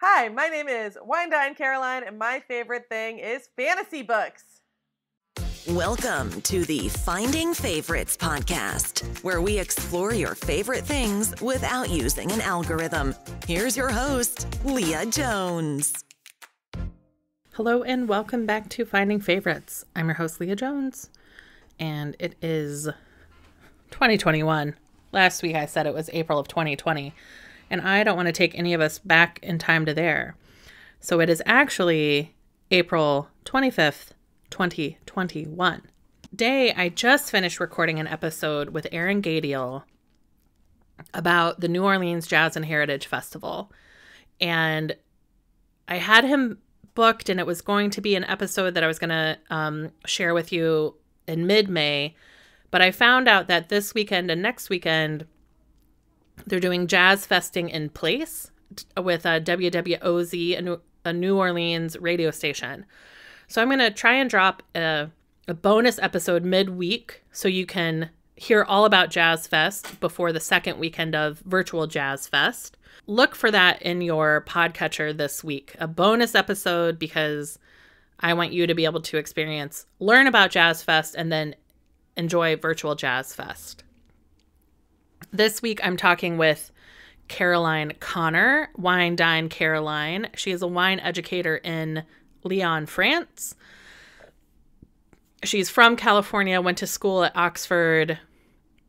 Hi, my name is Wine Dine Caroline, and my favorite thing is fantasy books. Welcome to the Finding Favorites podcast, where we explore your favorite things without using an algorithm. Here's your host, Leah Jones. Hello and welcome back to Finding Favorites. I'm your host, Leah Jones, and it is 2021. Last week I said it was April of 2020, and I don't want to take any of us back in time to there. So it is actually April 25th, 2021. Today, I just finished recording an episode with Aaron Gadiel about the New Orleans Jazz and Heritage Festival. And I had him booked, and it was going to be an episode that I was going to share with you in mid-May. But I found out that this weekend and next weekend, they're doing Jazz Festing in place with WWOZ, a New Orleans radio station. So I'm going to try and drop a bonus episode midweek so you can hear all about Jazz Fest before the second weekend of Virtual Jazz Fest. Look for that in your podcatcher this week. A bonus episode because I want you to be able to learn about Jazz Fest and then enjoy Virtual Jazz Fest. This week, I'm talking with Caroline Connor, Wine Dine Caroline. She is a wine educator in Lyon, France. She's from California, went to school at Oxford,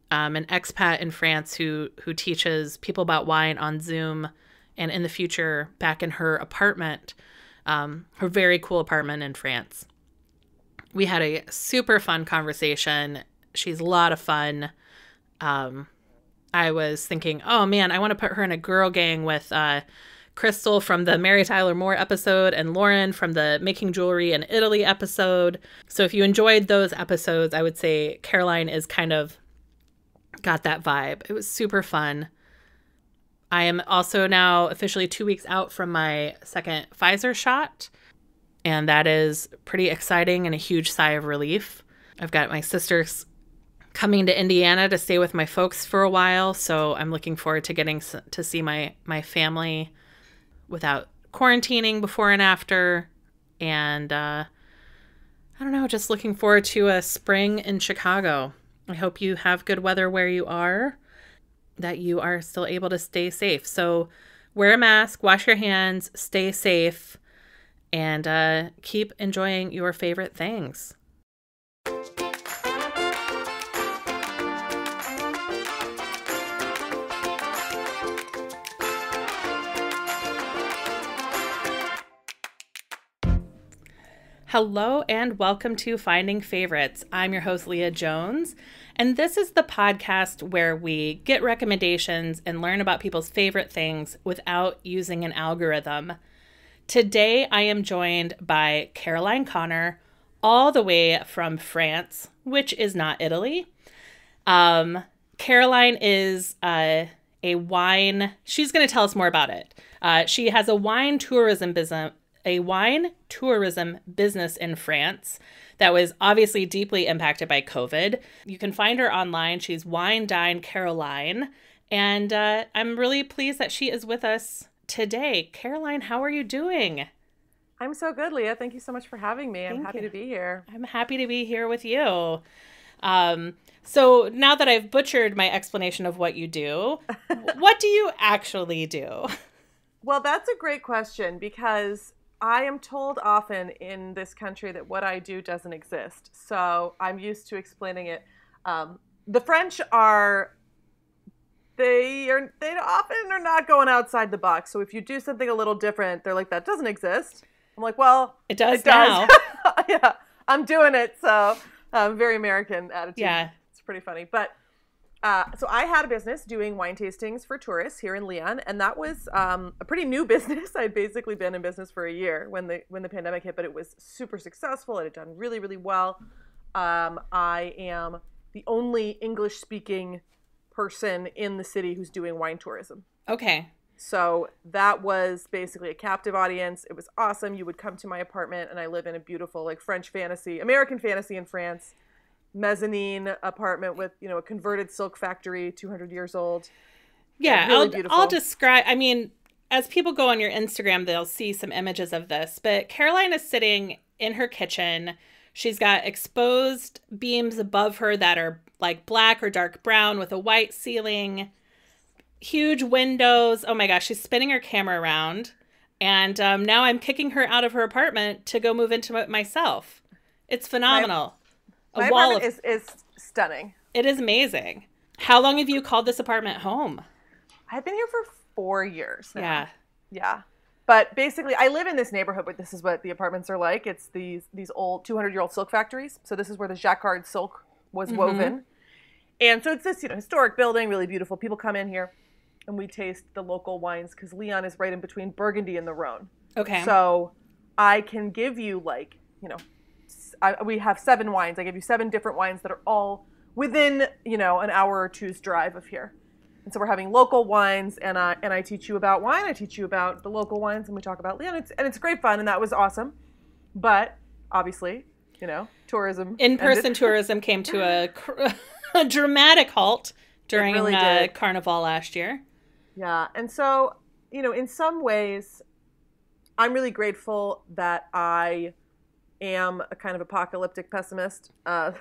an expat in France who teaches people about wine on Zoom and in the future back in her apartment, her very cool apartment in France. We had a super fun conversation. She's a lot of fun. I was thinking, oh man, I want to put her in a girl gang with Crystal from the Mary Tyler Moore episode and Lauren from the Making Jewelry in Italy episode. So if you enjoyed those episodes, I would say Caroline is kind of got that vibe. It was super fun. I am also now officially 2 weeks out from my second Pfizer shot, and that is pretty exciting and a huge sigh of relief. I've got my sisters coming to Indiana to stay with my folks for a while, so I'm looking forward to getting to see my family without quarantining before and after. And I don't know, just looking forward to a spring in Chicago. I hope you have good weather where you are, that you are still able to stay safe. So wear a mask, wash your hands, stay safe, and keep enjoying your favorite things. Hello and welcome to Finding Favorites. I'm your host, Leah Jones, and this is the podcast where we get recommendations and learn about people's favorite things without using an algorithm. Today, I am joined by Caroline Connor, all the way from France, which is not Italy. Caroline is a wine. She's going to tell us more about it. She has a wine tourism business in France that was obviously deeply impacted by COVID. You can find her online. She's Wine Dine Caroline, and I'm really pleased that she is with us today. Caroline, how are you doing? I'm so good, Leah. Thank you so much for having me. I'm happy to be here. I'm happy to be here with you. So now that I've butchered my explanation of what you do, what do you actually do? Well, that's a great question because I am told often in this country that what I do doesn't exist. So I'm used to explaining it. The French they often are not going outside the box. So if you do something a little different, they're like, that doesn't exist. I'm like, well, it does now. Yeah, I'm doing it. So very American attitude. Yeah. It's pretty funny. But so I had a business doing wine tastings for tourists here in Lyon, and that was a pretty new business. I'd basically been in business for a year when the pandemic hit, but it was super successful. It had done really, really well. I am the only English-speaking person in the city who's doing wine tourism. Okay. So that was basically a captive audience. It was awesome. You would come to my apartment, and I live in a beautiful, like, American fantasy in France, mezzanine apartment with, a converted silk factory, 200 years old. Yeah, really beautiful. I'll describe, I mean, as people go on your Instagram, they'll see some images of this. But Caroline is sitting in her kitchen. She's got exposed beams above her that are like black or dark brown with a white ceiling, huge windows. Oh my gosh, she's spinning her camera around. And now I'm kicking her out of her apartment to go move into it myself. It's phenomenal. My apartment is stunning. It is amazing. How long have you called this apartment home? I've been here for 4 years now. Yeah. Yeah. But basically, I live in this neighborhood, but this is what the apartments are like. It's these old 200-year-old silk factories. So this is where the jacquard silk was woven. And so it's this, historic building, really beautiful. People come in here, and we taste the local wines because Leon is right in between Burgundy and the Rhone. Okay. So I can give you we have 7 wines. I give you 7 different wines that are all within, an hour or two's drive of here. And so we're having local wines, and I teach you about wine. I teach you about the local wines, and we talk about Leon. It's great fun, and that was awesome. But obviously, tourism. In-person tourism came to a dramatic halt during Carnival last year. Yeah, and so, in some ways, I'm really grateful that I am a kind of apocalyptic pessimist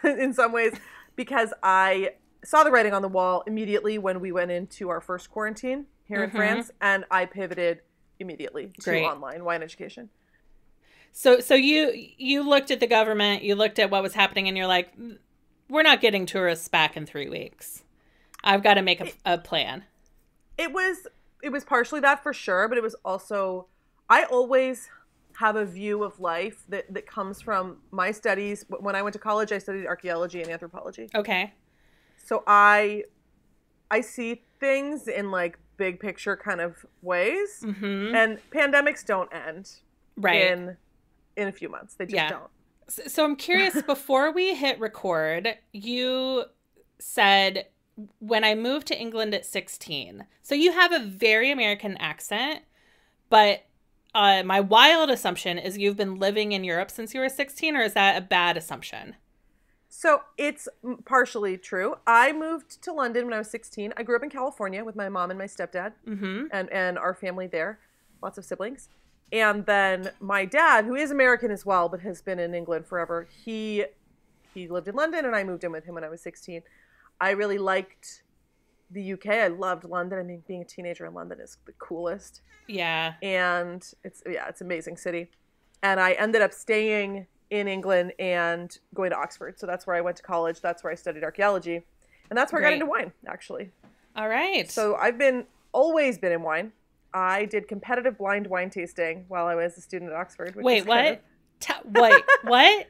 in some ways, because I saw the writing on the wall immediately when we went into our first quarantine here in France, and I pivoted immediately to online wine education. So you looked at the government, you looked at what was happening, and you're like, we're not getting tourists back in 3 weeks. I've got to make a plan. It was partially that for sure, but it was also, I always have a view of life that comes from my studies. When I went to college, I studied archaeology and anthropology. Okay. So I see things in like big picture kind of ways, and pandemics don't end in a few months. They just don't. So I'm curious, before we hit record, you said, when I moved to England at 16. So you have a very American accent, but my wild assumption is you've been living in Europe since you were 16, or is that a bad assumption? So it's partially true. I moved to London when I was 16. I grew up in California with my mom and my stepdad and our family there, lots of siblings. And then my dad, who is American as well, but has been in England forever, he lived in London, and I moved in with him when I was 16. I really liked the UK. I loved London. I mean, being a teenager in London is the coolest. Yeah. And it's an amazing city. And I ended up staying in England and going to Oxford. So that's where I went to college. That's where I studied archaeology. And that's where I got into wine, actually. All right. So I've always been in wine. I did competitive blind wine tasting while I was a student at Oxford. Wait, what? Wait, what?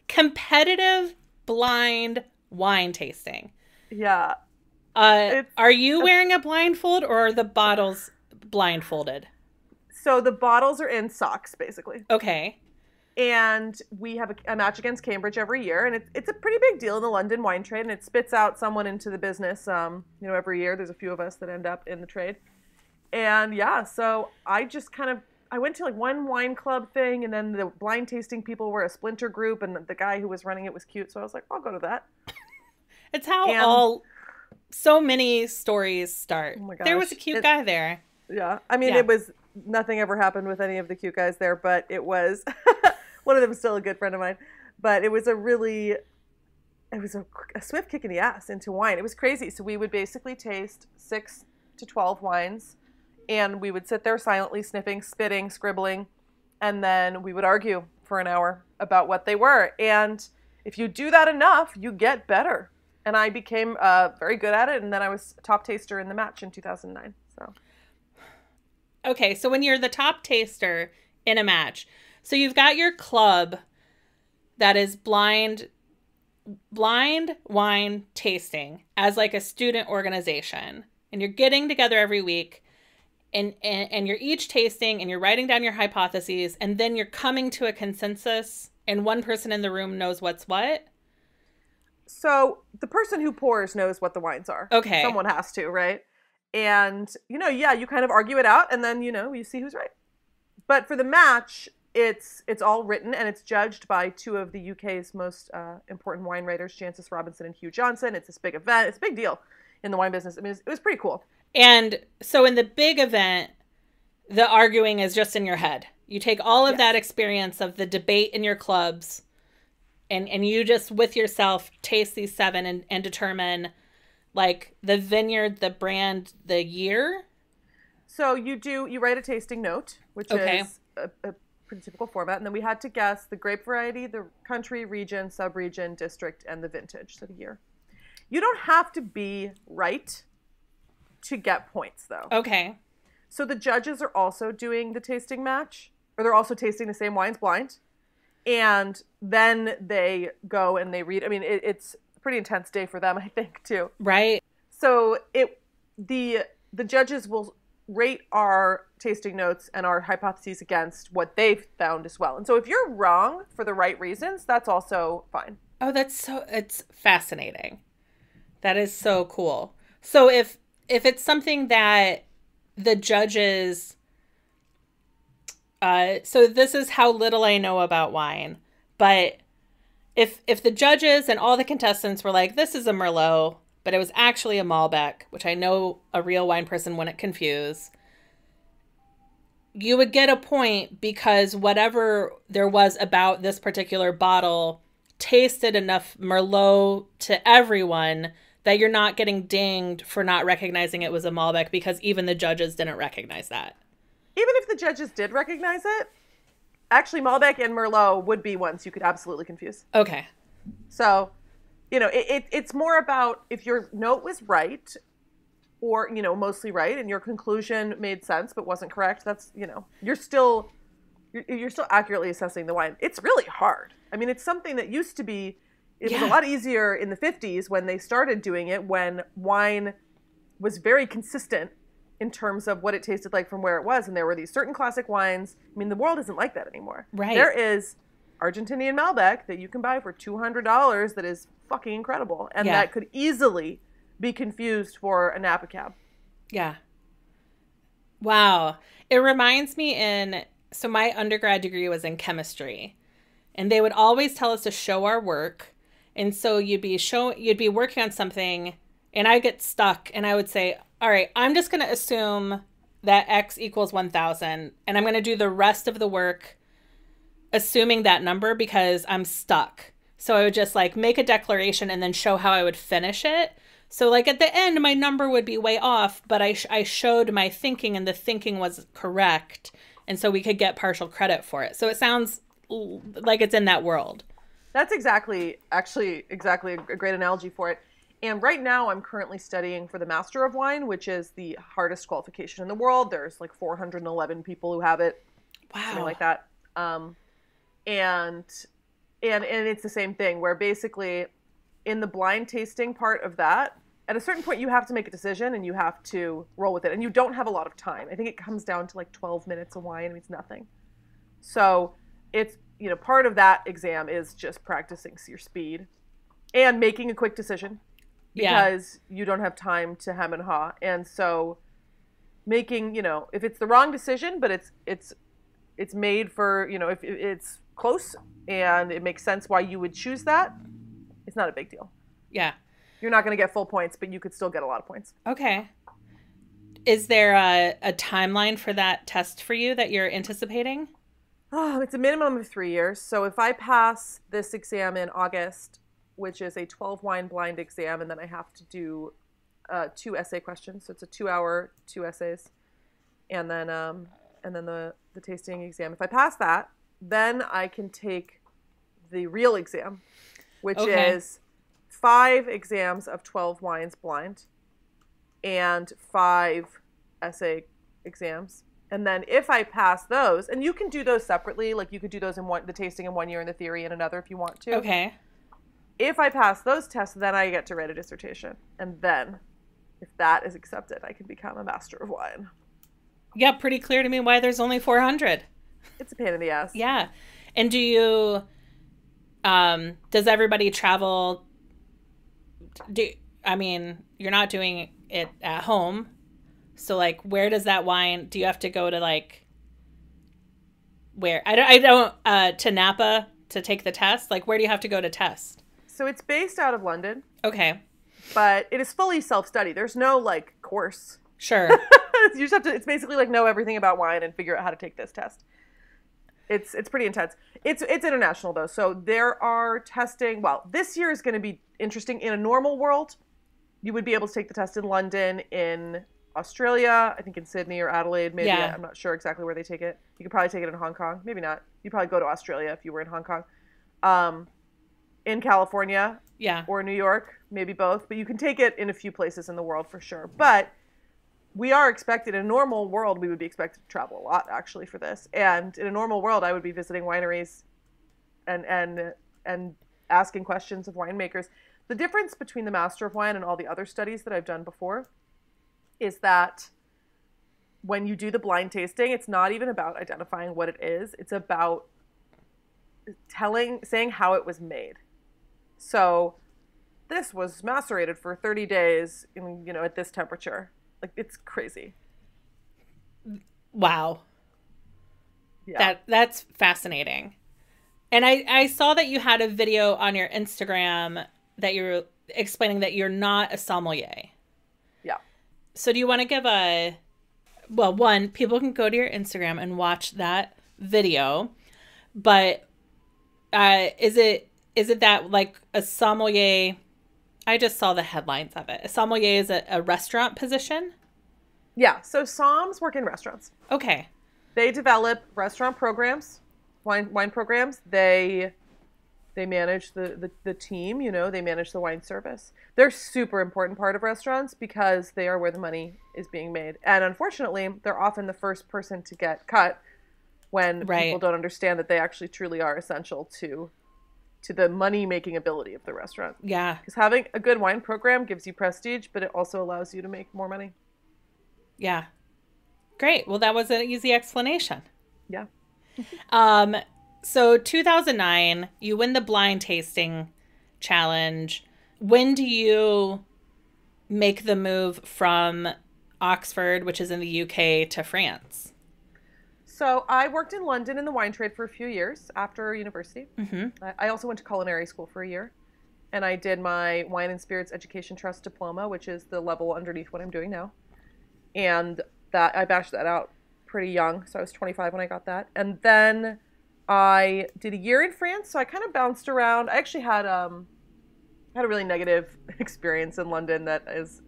Competitive blind wine tasting. Yeah. Are you wearing a blindfold, or are the bottles blindfolded? So the bottles are in socks, basically. Okay. And we have a match against Cambridge every year, and it's a pretty big deal in the London wine trade, and it spits out someone into the business. Every year there's a few of us that end up in the trade. And so I just I went to like one wine club thing, and then the blind tasting people were a splinter group, and the guy who was running it was cute, so I was like, I'll go to that. It's how so many stories start. Oh my gosh. There was a cute guy there. Yeah. I mean, it was, nothing ever happened with any of the cute guys there, but it was, one of them is still a good friend of mine, but it was a swift kick in the ass into wine. It was crazy. So we would basically taste 6 to 12 wines, and we would sit there silently sniffing, spitting, scribbling, and then we would argue for an hour about what they were. And if you do that enough, you get better. And I became very good at it, and then I was top taster in the match in 2009. So, okay, so when you're the top taster in a match, so you've got your club that is blind wine tasting as like a student organization, and you're getting together every week, and you're each tasting, and you're writing down your hypotheses, and then you're coming to a consensus, and one person in the room knows what's what. So the person who pours knows what the wines are. Okay. Someone has to, right? And, you kind of argue it out, and then, you see who's right. But for the match, it's all written, and it's judged by 2 of the UK's most important wine writers, Jancis Robinson and Hugh Johnson. It's this big event. It's a big deal in the wine business. I mean, it was pretty cool. And so in the big event, the arguing is just in your head. You take all of Yes. that experience of the debate in your clubs and you just with yourself taste these 7 and determine like the vineyard, the brand, the year. So you write a tasting note, which Okay. is a pretty typical format. And then we had to guess the grape variety, the country, region, sub-region, district, and the vintage, so the year. You don't have to be right to get points, though. Okay. So the judges are also doing the tasting match, or they're also tasting the same wines blind. And then they go and they read. I mean, it's a pretty intense day for them, I think, too. Right. So the judges will rate our tasting notes and our hypotheses against what they've found as well. And so if you're wrong for the right reasons, that's also fine. Oh, it's fascinating. That is so cool. So if it's something that the judges, so this is how little I know about wine, but if the judges and all the contestants were like, this is a Merlot, but it was actually a Malbec, which I know a real wine person wouldn't confuse, you would get a point because whatever there was about this particular bottle tasted enough Merlot to everyone that you're not getting dinged for not recognizing it was a Malbec because even the judges didn't recognize that. Even if the judges did recognize it, actually Malbec and Merlot would be ones you could absolutely confuse. Okay. So, it's more about if your note was right or, mostly right and your conclusion made sense but wasn't correct, that's, you're still accurately assessing the wine. It's really hard. I mean, it's something that used to be, it was a lot easier in the 50s when they started doing it, when wine was very consistent in terms of what it tasted like from where it was. And there were these certain classic wines. I mean, the world isn't like that anymore. Right. There is Argentinian Malbec that you can buy for $200 that is fucking incredible. And that could easily be confused for a Napa Cab. Yeah. Wow. It reminds me so my undergrad degree was in chemistry, and they would always tell us to show our work. And so you'd be working on something and I get stuck and I would say, all right, I'm just going to assume that X equals 1,000 and I'm going to do the rest of the work assuming that number because I'm stuck. So I would just like make a declaration and then show how I would finish it. So like at the end, my number would be way off, but I showed my thinking and the thinking was correct. And so we could get partial credit for it. So it sounds like it's in that world. That's exactly a great analogy for it. And right now I'm currently studying for the Master of Wine, which is the hardest qualification in the world. There's like 411 people who have it. Wow. Something like that. And it's the same thing where basically in the blind tasting part of that, at a certain point you have to make a decision and you have to roll with it. And you don't have a lot of time. I think it comes down to like 12 minutes of wine. I mean, it's nothing. So it's, part of that exam is just practicing your speed and making a quick decision because you don't have time to hem and haw. And so making, if it's the wrong decision, but it's made for, if it's close and it makes sense why you would choose that, it's not a big deal. Yeah. You're not going to get full points, but you could still get a lot of points. Okay. Is there a timeline for that test for you that you're anticipating? Oh, it's a minimum of 3 years. So if I pass this exam in August, which is a 12 wine blind exam, and then I have to do 2 essay questions. So it's a 2-hour, 2 essays. And then the tasting exam. If I pass that, then I can take the real exam, which is 5 exams of 12 wines blind and 5 essay exams. And then if I pass those, and you can do those separately, like you could do those in the tasting in 1 year and the theory in another if you want to. Okay. If I pass those tests, then I get to write a dissertation. And then if that is accepted, I can become a Master of Wine. Yeah, pretty clear to me why there's only 400. It's a pain in the ass. Yeah. And do you, does everybody travel? You're not doing it at home. So like, where does that wine, do you have to go to like, where? I don't, to Napa to take the test? Like, where do you have to go to test? So it's based out of London. Okay. But it is fully self-study. There's no like course. Sure. You just have to, it's basically like know everything about wine and figure out how to take this test. It's pretty intense. It's international though. So there are testing. Well, this year is going to be interesting. In a normal world, you would be able to take the test in London, in Australia, I think in Sydney or Adelaide, maybe. Yeah. I'm not sure exactly where they take it. You could probably take it in Hong Kong. Maybe not. You'd probably go to Australia if you were in Hong Kong. In California or New York, maybe both. But you can take it in a few places in the world for sure. But we are expected, in a normal world, we would be expected to travel a lot, actually, for this. And in a normal world, I would be visiting wineries and asking questions of winemakers. The difference between the Master of Wine and all the other studies that I've done before is that when you do the blind tasting, it's not even about identifying what it is. It's about saying how it was made. So this was macerated for 30 days at this temperature. Like, it's crazy. Wow. Yeah. That's fascinating. And I saw that you had a video on your Instagram that you're explaining that you're not a sommelier. Yeah. So do you want to give one, people can go to your Instagram and watch that video, but is it that like a sommelier, I just saw the headlines of it. A sommelier is a restaurant position? Yeah, so somms work in restaurants. Okay. They develop restaurant programs, wine programs. They manage the team, they manage the wine service. They're a super important part of restaurants because they are where the money is being made. And unfortunately, they're often the first person to get cut when people don't understand that they actually truly are essential to the money-making ability of the restaurant. Yeah. Because having a good wine program gives you prestige, but it also allows you to make more money. Yeah. Great. Well, that was an easy explanation. Yeah. So 2009, you win the blind tasting challenge. When do you make the move from Oxford, which is in the UK, to France? So I worked in London in the wine trade for a few years after university. Mm-hmm. I also went to culinary school for a year. And I did my Wine and Spirits Education Trust diploma, which is the level underneath what I'm doing now. And that I bashed that out pretty young. So I was 25 when I got that. And then I did a year in France. So I kind of bounced around. I actually had a really negative experience in London that is,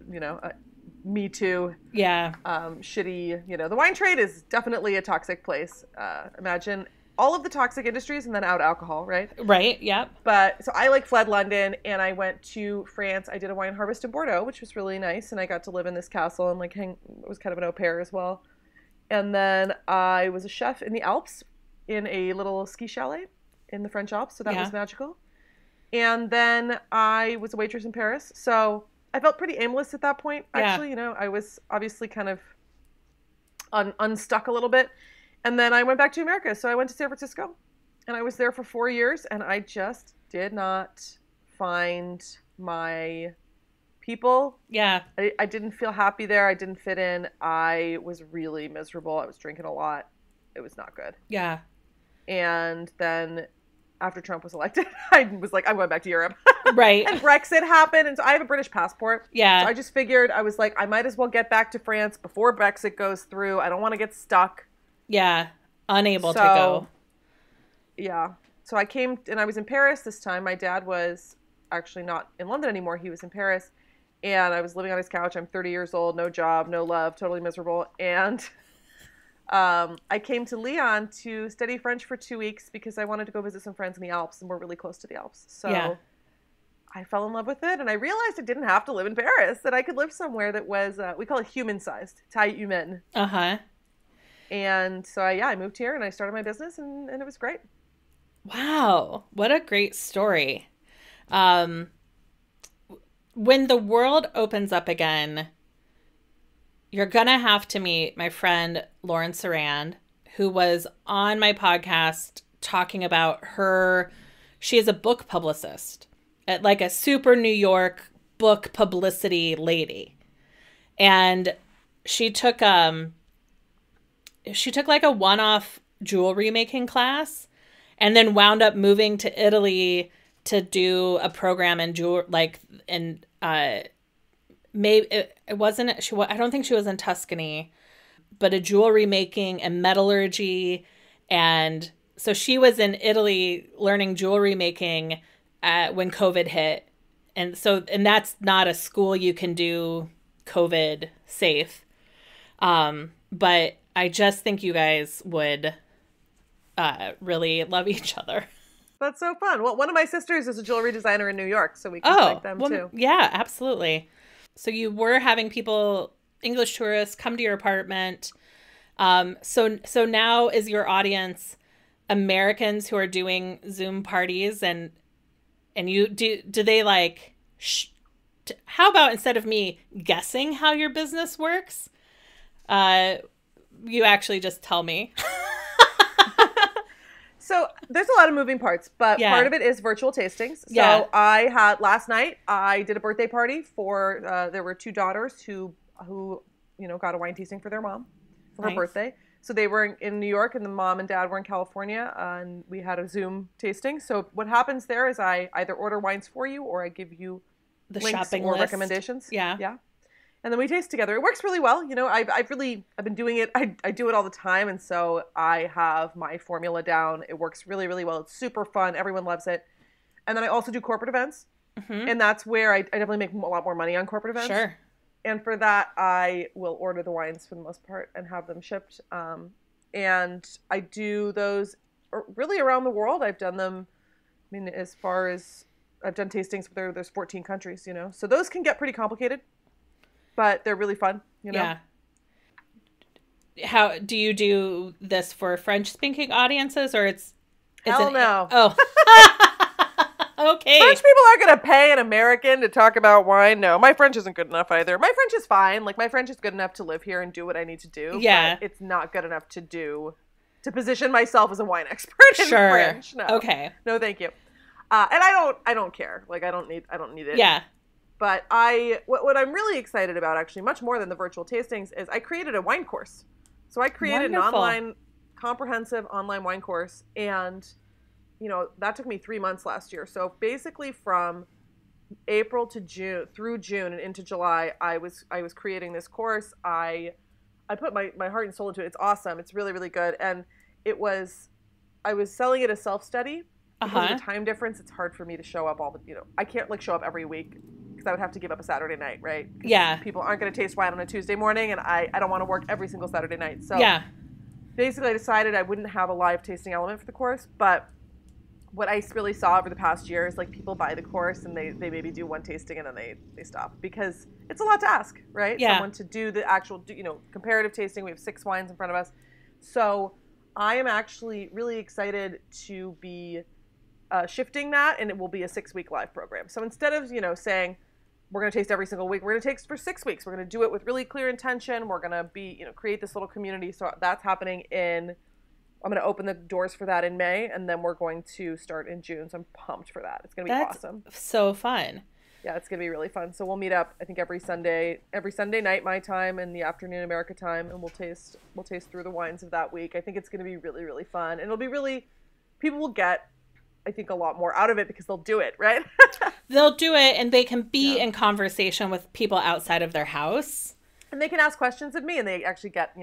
me too. Yeah. Shitty, the wine trade is definitely a toxic place. Imagine all of the toxic industries and then out alcohol, right? Right, yep. But so I fled London and I went to France. I did a wine harvest in Bordeaux, which was really nice. And I got to live in this castle and it was kind of an au pair as well. And then I was a chef in the Alps in a little ski chalet in the French Alps. So that was magical. And then I was a waitress in Paris. So I felt pretty aimless at that point, actually. I was obviously kind of unstuck a little bit. And then I went back to America. So I went to San Francisco and I was there for 4 years and I just did not find my people. Yeah. I didn't feel happy there. I didn't fit in. I was really miserable. I was drinking a lot. It was not good. Yeah. And then after Trump was elected, I was like, I'm going back to Europe. Right. And Brexit happened. And so I have a British passport. Yeah. So I just figured, I was like, I might as well get back to France before Brexit goes through. I don't want to get stuck. Yeah. Unable to go. Yeah. So I came and I was in Paris this time. My dad was actually not in London anymore. He was in Paris. And I was living on his couch. I'm 30 years old, no job, no love, totally miserable. And I came to Lyon to study French for 2 weeks because I wanted to go visit some friends in the Alps, and we're really close to the Alps. So I fell in love with it, and I realized I didn't have to live in Paris, that I could live somewhere that was, we call it human-sized, taille humaine. Uh-huh. And so, I moved here, and I started my business, and it was great. Wow. What a great story. When the world opens up again, you're going to have to meet my friend Lauren Sarand, who was on my podcast talking about she is a book publicist, like a super New York book publicity lady. And she took like a one-off jewelry making class and then wound up moving to Italy to do a program in maybe it wasn't, I don't think she was in Tuscany, but a jewelry making and metallurgy. And so she was in Italy learning jewelry making when COVID hit. And that's not a school you can do COVID safe. But I just think you guys would really love each other. That's so fun. Well, one of my sisters is a jewelry designer in New York, so we can thank them too. Yeah, absolutely. So you were having people, English tourists, come to your apartment. So now is your audience Americans who are doing Zoom parties, and you do they like? How about instead of me guessing how your business works, you actually just tell me? So there's a lot of moving parts, but part of it is virtual tastings. So last night I did a birthday party for, there were 2 daughters who got a wine tasting for their mom for her birthday. So they were in New York and the mom and dad were in California, and we had a Zoom tasting. So what happens there is I either order wines for you or I give you the links shopping or list. Recommendations. Yeah. And then we taste together. It works really well. I've been doing it. I do it all the time. And so I have my formula down. It works really, really well. It's super fun. Everyone loves it. And then I also do corporate events. Mm-hmm. And that's where I definitely make a lot more money on corporate events. Sure. And for that, I will order the wines for the most part and have them shipped. And I do those really around the world. I've done them, as far as I've done tastings, there's 14 countries, So those can get pretty complicated. But they're really fun, Yeah. How do you do this for French-speaking audiences, or Hell no. Oh, okay. French people aren't going to pay an American to talk about wine. No, my French isn't good enough either. My French is fine. Like, my French is good enough to live here and do what I need to do. Yeah. But it's not good enough to position myself as a wine expert in French. No. Okay. No, thank you. And I don't care. Like, I don't need it. Yeah. But what I'm really excited about, actually, much more than the virtual tastings, is I created a wine course. So I created an comprehensive online wine course, and that took me 3 months last year. So basically, from April to June, through June and into July, I was creating this course. I put my heart and soul into it. It's awesome. It's really, really good, and I was selling it as self-study. Because of the time difference, it's hard for me to show up I can't show up every week. Because I would have to give up a Saturday night, right? Yeah. People aren't going to taste wine on a Tuesday morning, and I don't want to work every single Saturday night. So basically I decided I wouldn't have a live tasting element for the course. But what I really saw over the past year is people buy the course and they maybe do one tasting and then they stop. Because it's a lot to ask, right? Yeah. Someone to do the actual, comparative tasting. We have 6 wines in front of us. So I am actually really excited to be shifting that, and it will be a 6-week live program. So instead of, saying, we're going to taste every single week, we're going to taste for 6 weeks. We're going to do it with really clear intention. We're going to be, create this little community. So that's happening I'm going to open the doors for that in May, and then we're going to start in June. So I'm pumped for that. It's going to be awesome. So fun. Yeah, it's going to be really fun. So we'll meet up, I think, every Sunday night, my time, and the afternoon America time, and we'll taste through the wines of that week. I think it's going to be really, really fun. And it'll be people will get, I think, a lot more out of it because they'll do it, right? They'll do it, and they can be in conversation with people outside of their house. And they can ask questions of me, and they actually get,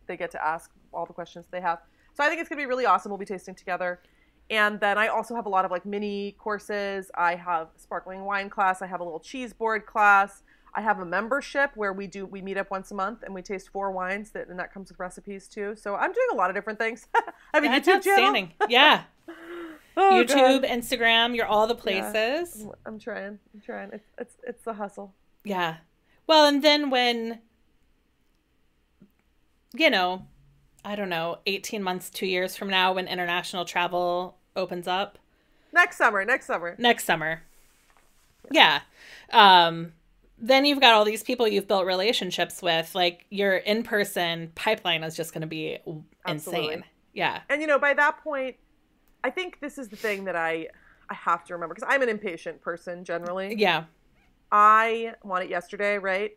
they get to ask all the questions they have. So I think it's going to be really awesome. We'll be tasting together. And then I also have a lot of mini courses. I have a sparkling wine class. I have a little cheese board class. I have a membership where we meet up once a month and we taste 4 wines, and that comes with recipes too. So I'm doing a lot of different things. I have a YouTube channel. Yeah. Oh, YouTube, God. Instagram, you're all the places. Yeah, I'm trying. It's the hustle. Yeah. Well, and then when, I don't know, 18 months, 2 years from now, when international travel opens up. Next summer. Yeah. Then you've got all these people you've built relationships with. Your in-person pipeline is just going to be insane. Yeah. And, by that point, I think this is the thing that I have to remember, because I'm an impatient person generally. Yeah. I want it yesterday, right?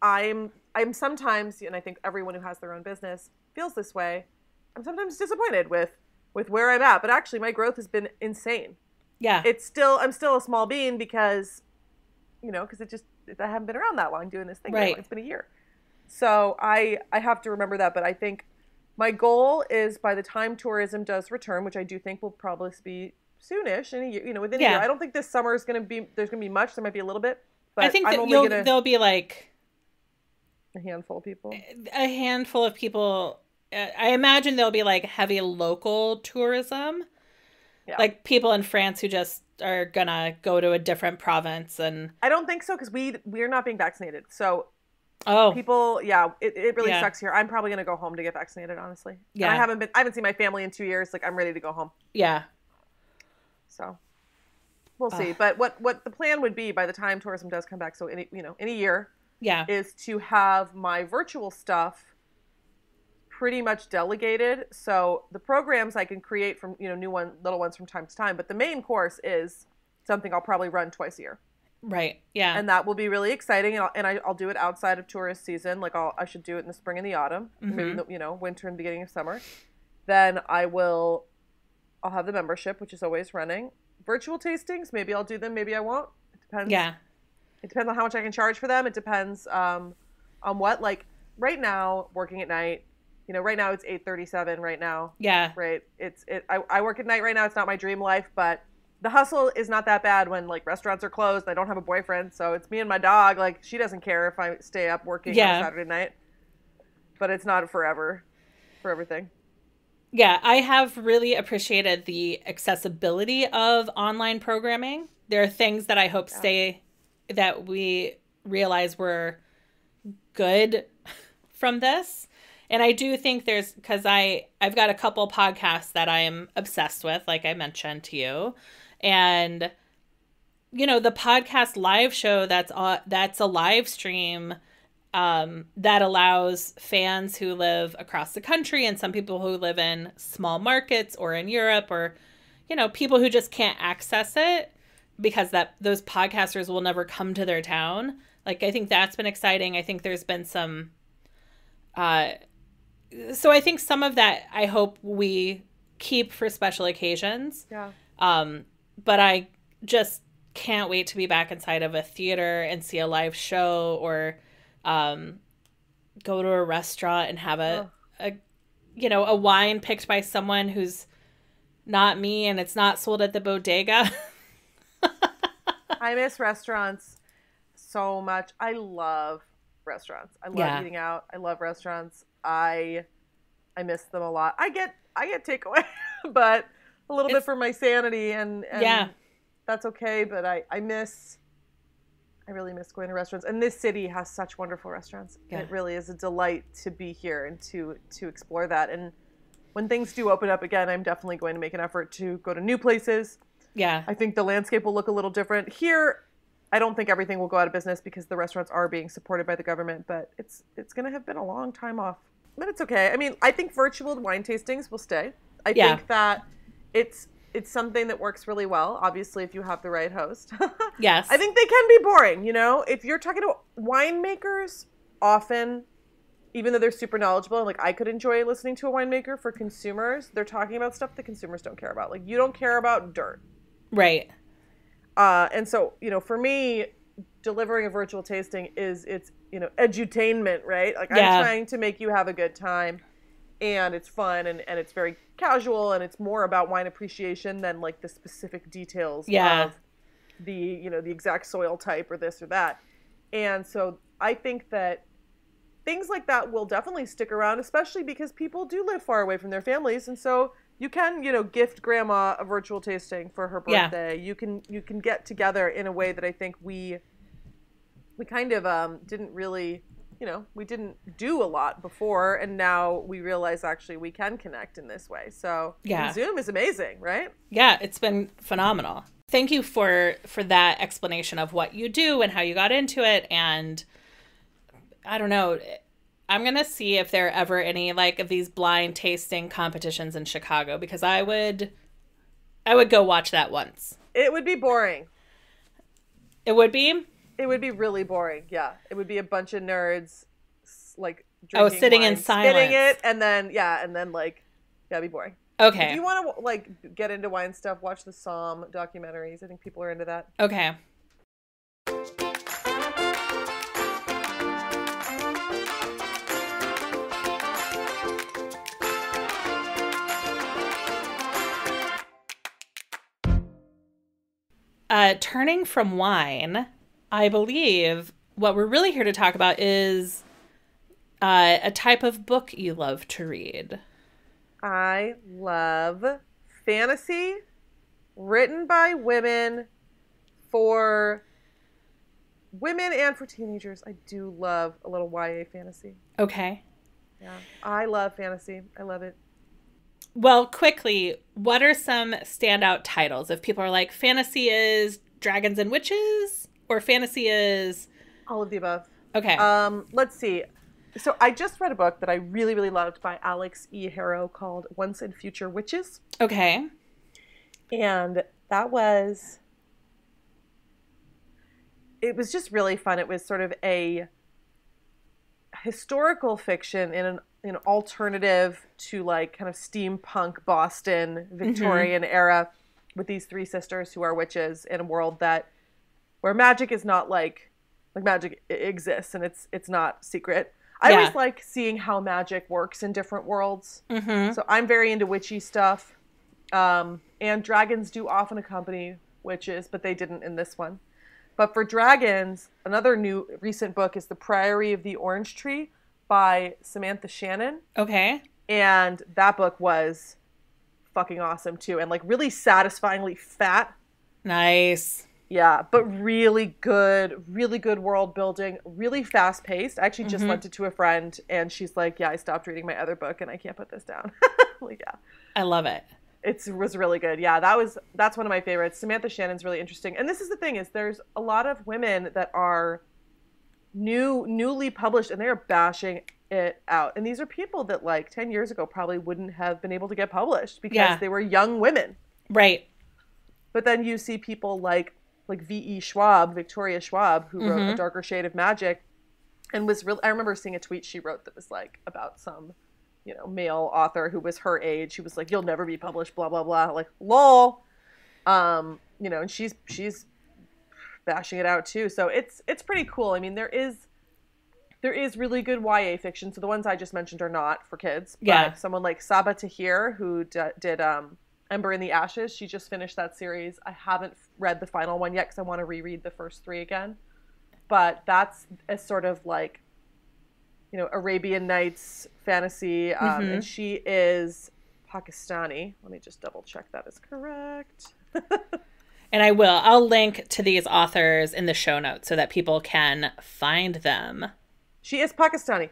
I'm sometimes, and I think everyone who has their own business feels this way, I'm sometimes disappointed with where I'm at. But actually, my growth has been insane. Yeah. I'm still a small bean because, because I haven't been around that long doing this thing. Right. It's been a year. So I have to remember that, but I think my goal is by the time tourism does return, which I do think will probably be soonish, in a year, within a year. I don't think this summer is there's going to be much. There might be a little bit, but I think I'm that only there'll be like a handful of people. A handful of people. I imagine there'll be like heavy local tourism, like people in France who just are gonna go to a different province. And I don't think so because we're not being vaccinated. So people, it really sucks here. I'm probably gonna go home to get vaccinated, honestly. Yeah, and I haven't seen my family in 2 years. Like, I'm ready to go home. Yeah. So we'll see. But what the plan would be by the time tourism does come back, so in a year, is to have my virtual stuff pretty much delegated. So the programs I can create from little ones from time to time, but the main course is something I'll probably run twice a year. Right. Yeah. And that will be really exciting, and I'll do it outside of tourist season. Like I should do it in the spring and the autumn, maybe in the, winter and beginning of summer. Then I'll have the membership, which is always running. Virtual tastings, maybe I'll do them, maybe I won't. It depends. Yeah. It depends on how much I can charge for them. It depends on what. Like right now, working at night, right now it's 8:37 right now. Yeah. Right. I work at night right now. It's not my dream life, but the hustle is not that bad when like restaurants are closed. I don't have a boyfriend, so it's me and my dog. Like, she doesn't care if I stay up working on Saturday night. But it's not forever for everything. Yeah, I have really appreciated the accessibility of online programming. There are things that I hope that we realize were good from this. And I do think because I've got a couple podcasts that I'm obsessed with, like I mentioned to you. And, the podcast live show that's a live stream that allows fans who live across the country and some people who live in small markets or in Europe or, people who just can't access it because those podcasters will never come to their town. Like, I think that's been exciting. I think there's been some, so I think some of that I hope we keep for special occasions. Yeah. But I just can't wait to be back inside of a theater and see a live show or go to a restaurant and have a wine picked by someone who's not me and it's not sold at the bodega. I miss restaurants so much. I love restaurants. I love eating out. I love restaurants. I miss them a lot. I get takeaway, but a little bit for my sanity and that's okay. But I really miss going to restaurants. And this city has such wonderful restaurants. Yeah. It really is a delight to be here and to explore that. And when things do open up again, I'm definitely going to make an effort to go to new places. Yeah. I think the landscape will look a little different. Here, I don't think everything will go out of business because the restaurants are being supported by the government, but it's going to have been a long time off. But it's okay. I mean, I think virtual wine tastings will stay. I think that it's something that works really well, obviously, if you have the right host. Yes. I think they can be boring, If you're talking to winemakers, often, even though they're super knowledgeable, and like I could enjoy listening to a winemaker, for consumers, they're talking about stuff that consumers don't care about. Like, you don't care about dirt. Right. And so, for me, delivering a virtual tasting it's edutainment, right? Like, I'm trying to make you have a good time, and it's fun, and it's very casual, and it's more about wine appreciation than like the specific details of the, the exact soil type or this or that. And so I think that things like that will definitely stick around, especially because people do live far away from their families. And so you can, gift grandma a virtual tasting for her birthday. Yeah. You can get together in a way that I think we kind of didn't really, we didn't do a lot before, and now we realize actually we can connect in this way. So Zoom is amazing, right? Yeah, it's been phenomenal. Thank you for that explanation of what you do and how you got into it. And I don't know, I'm going to see if there are ever any like of these blind tasting competitions in Chicago, because I would go watch that once. It would be boring. It would be? It would be really boring. Yeah. It would be a bunch of nerds like drinking sitting wine, in silence. Spitting it, and then like, it'd be boring. Okay. If you want to like get into wine stuff, watch the Somm documentaries. I think people are into that. Okay. turning from wine, I believe what we're really here to talk about is a type of book you love to read. I love fantasy written by women for women and for teenagers. I do love a little YA fantasy. Okay. Yeah, I love fantasy. I love it. Well, quickly, what are some standout titles? If people are like, fantasy is Dragons and Witches, or fantasy is... All of the above. Okay. Let's see. So I just read a book that I really, really loved by Alex E. Harrow called Once and Future Witches. Okay. And that was... It was just really fun. It was sort of a historical fiction in an alternative to like kind of steampunk Boston Victorian era with these three sisters who are witches in a world where magic is not like magic exists and it's not secret. I always like seeing how magic works in different worlds. So I'm very into witchy stuff. And dragons do often accompany witches, but they didn't in this one. But for dragons, another new recent book is The Priory of the Orange Tree by Samantha Shannon. Okay. And that book was fucking awesome too. And like really satisfyingly fat. Nice. Yeah, but really good world building, really fast paced. I actually just lent it to a friend and she's like, yeah, I stopped reading my other book and I can't put this down. Like, yeah. I love it. It was really good. Yeah, that's one of my favorites. Samantha Shannon's really interesting. And this is the thing is there's a lot of women that are newly published and they're bashing it out. And these are people that like 10 years ago probably wouldn't have been able to get published because they were young women. Right. But then you see people like V.E. Schwab, Victoria Schwab, who wrote A Darker Shade of Magic and was real. I remember seeing a tweet she wrote that was like about some male author who was her age, who was like, you'll never be published, blah, blah, blah. Like, lol. And she's bashing it out too. So it's pretty cool. I mean, there is really good YA fiction. So the ones I just mentioned are not for kids. But someone like Saba Tahir, who did Ember in the Ashes, she just finished that series. I haven't read the final one yet because I want to reread the first three again. But that's a sort of like, Arabian Nights fantasy. And she is Pakistani. Let me just double check that is correct. And I'll link to these authors in the show notes so that people can find them. She is Pakistani.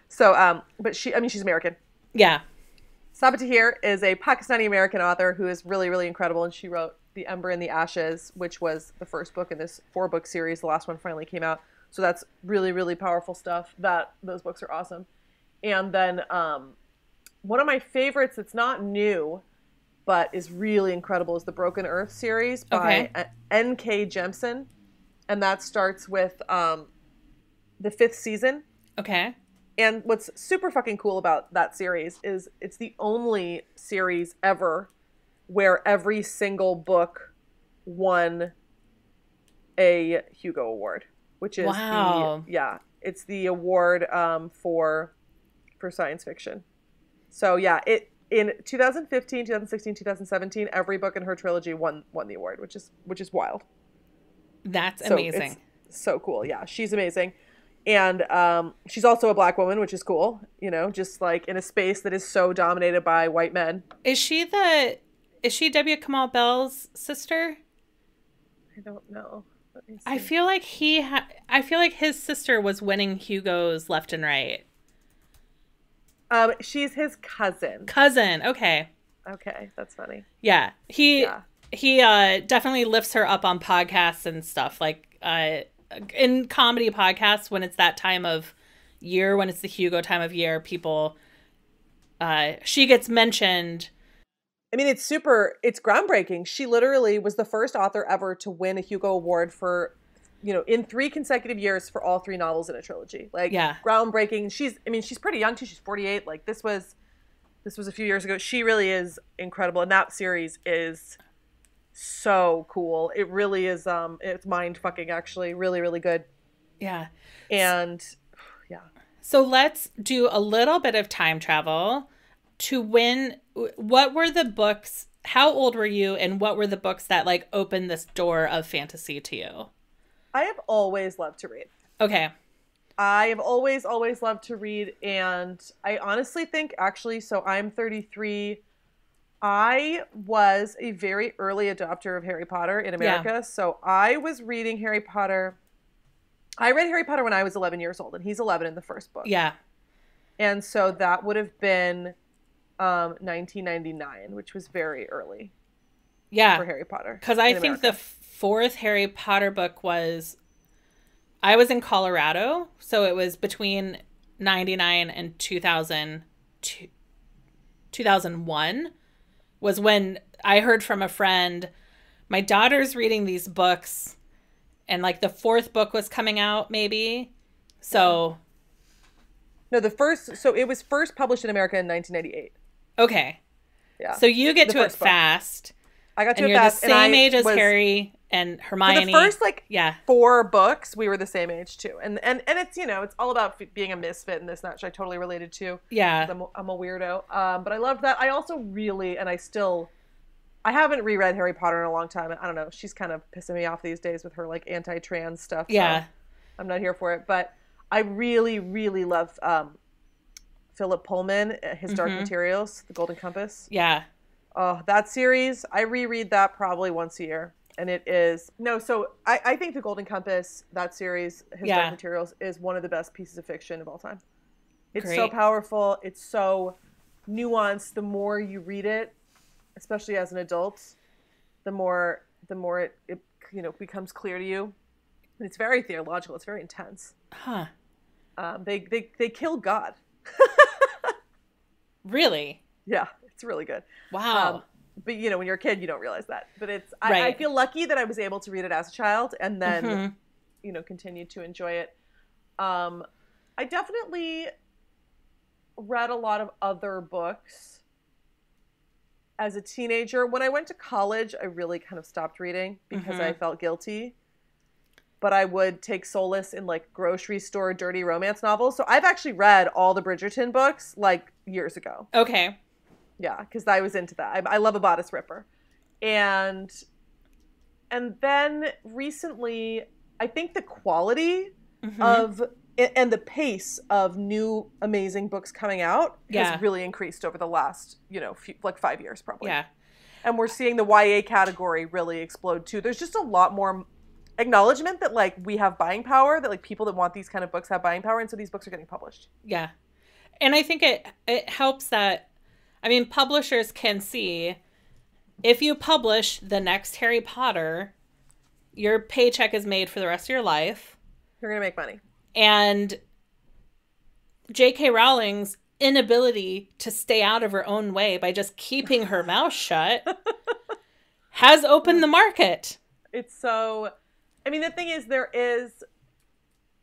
So, but she's American. Yeah. Saba Tahir is a Pakistani-American author who is really, really incredible. And she wrote The Ember in the Ashes, which was the first book in this 4-book series. The last one finally came out. So that's really, really powerful stuff. Those books are awesome. And then one of my favorites that's not new, but is really incredible is the Broken Earth series by N.K. Jemisin. And that starts with the 5th season. Okay. And what's super fucking cool about that series is it's the only series ever where every single book won a Hugo Award. Which is it's the award for science fiction. So yeah, in 2015, 2016, 2017, every book in her trilogy won the award, which is wild. That's amazing. It's so cool. Yeah, she's amazing. And she's also a Black woman, which is cool, just like in a space that is so dominated by white men. Is she W. Kamau Bell's sister? I don't know. I feel like his sister was winning Hugos left and right. She's his cousin. Okay. Okay, that's funny. Yeah. He definitely lifts her up on podcasts and stuff. Like in comedy podcasts when it's that time of year, when it's the Hugo time of year, people she gets mentioned. I mean, it's groundbreaking. She literally was the first author ever to win a Hugo Award for, in 3 consecutive years for all 3 novels in a trilogy. Like, groundbreaking. She's pretty young too. She's 48. Like, this was a few years ago. She really is incredible. And that series is so cool. It really is, it's mind fucking actually. Really, really good. Yeah. And, yeah. So let's do a little bit of time travel to win. What were the books? how old were you, and what were the books that like opened this door of fantasy to you? I have always loved to read. Okay. I have always loved to read, and I honestly think, actually, so I'm 33. I was a very early adopter of Harry Potter in America. Yeah. So I was reading Harry Potter. I read Harry Potter when I was 11 years old, and he's 11 in the first book. Yeah. And so that would have been 1999, which was very early. Yeah. For Harry Potter. Because I think the fourth Harry Potter book was, I was in Colorado, so it was between 99 and 2001 was when I heard from a friend, my daughter's reading these books, and like the fourth book was coming out maybe. So no, it was first published in America in 1998. Okay. Yeah. So you get to it fast. I got to and it you're fast. the same age as Harry and Hermione. For the first 4 books, we were the same age too. And it's, it's all about being a misfit and this and that, which I totally related to. Yeah. I'm a weirdo. But I loved that. I also really, and I haven't reread Harry Potter in a long time. I don't know. She's kind of pissing me off these days with her like anti-trans stuff. Yeah. So I'm not here for it. But I really, really love Philip Pullman, his Dark Materials, The Golden Compass. Yeah. Oh, that series, I reread that probably once a year. And it is, so I think The Golden Compass, that series, his Dark Materials, is one of the best pieces of fiction of all time. It's so powerful. It's so nuanced. The more you read it, especially as an adult, the more it becomes clear to you. And it's very theological. It's very intense. Huh. They kill God. Really? Yeah, it's really good. Wow. But when you're a kid, you don't realize that. But it's I feel lucky that I was able to read it as a child and then continue to enjoy it. I definitely read a lot of other books as a teenager. When I went to college, I really kind of stopped reading because I felt guilty. But I would take solace in like grocery store dirty romance novels. So I've actually read all the Bridgerton books like years ago. Okay. Yeah, because I was into that. I love a bodice ripper. And then recently, I think the quality of and the pace of new amazing books coming out has really increased over the last, 5 years probably. Yeah. And we're seeing the YA category really explode too. There's just a lot more acknowledgement that like we have buying power, that like people that want these kind of books have buying power, and so these books are getting published. Yeah. And I think it helps that, publishers can see if you publish the next Harry Potter, your paycheck is made for the rest of your life. You're going to make money. And J.K. Rowling's inability to stay out of her own way by just keeping her mouth shut has opened the market. It's so... the thing is,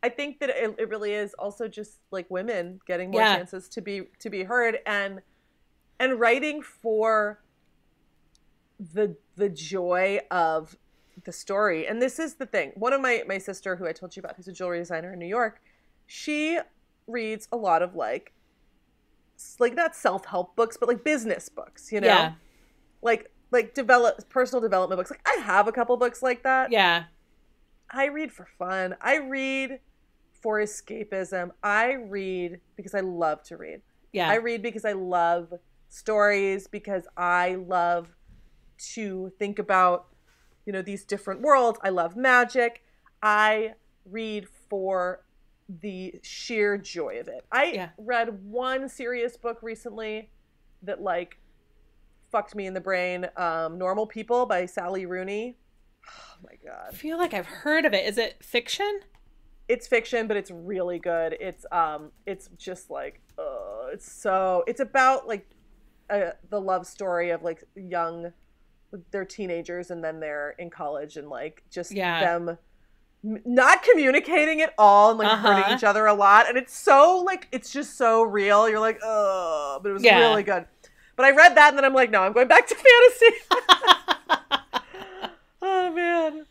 I think that it really is also just like women getting more chances to be heard and writing for the joy of the story. And this is the thing. One of my sister, who I told you about, who's a jewelry designer in New York, she reads a lot of like not self-help books, but like business books, Yeah. Like personal development books. Like I have a couple books like that. Yeah. I read for fun. I read for escapism. I read because I love to read. Yeah. I read because I love stories, because I love to think about, these different worlds. I love magic. I read for the sheer joy of it. I read one serious book recently that like fucked me in the brain. Normal People by Sally Rooney. Oh my God. I feel like I've heard of it. Is it fiction? It's fiction, but it's really good. It's just like, it's about like the love story of like they're teenagers and then they're in college and like just them not communicating at all and like hurting each other a lot. And it's so like, it's just so real. You're like, oh, but it was really good. But I read that and then I'm like, no, I'm going back to fantasy. Oh, man.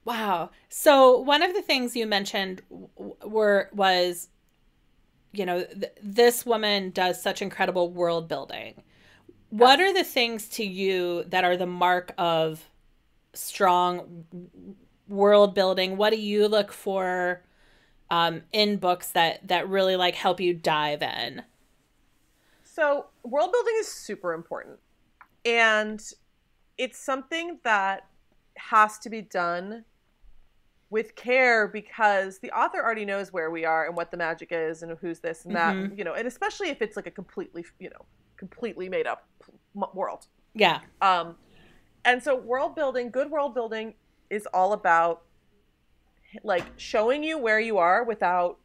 Wow. So one of the things you mentioned was, this woman does such incredible world building. What are the things to you that are the mark of strong world building? What do you look for in books that really like help you dive in? So world building is super important, and it's something that has to be done with care because the author already knows where we are and what the magic is and who's this and that, Mm-hmm. you know, and especially if it's like a completely made up world. Yeah. And so good world building is all about like showing you where you are without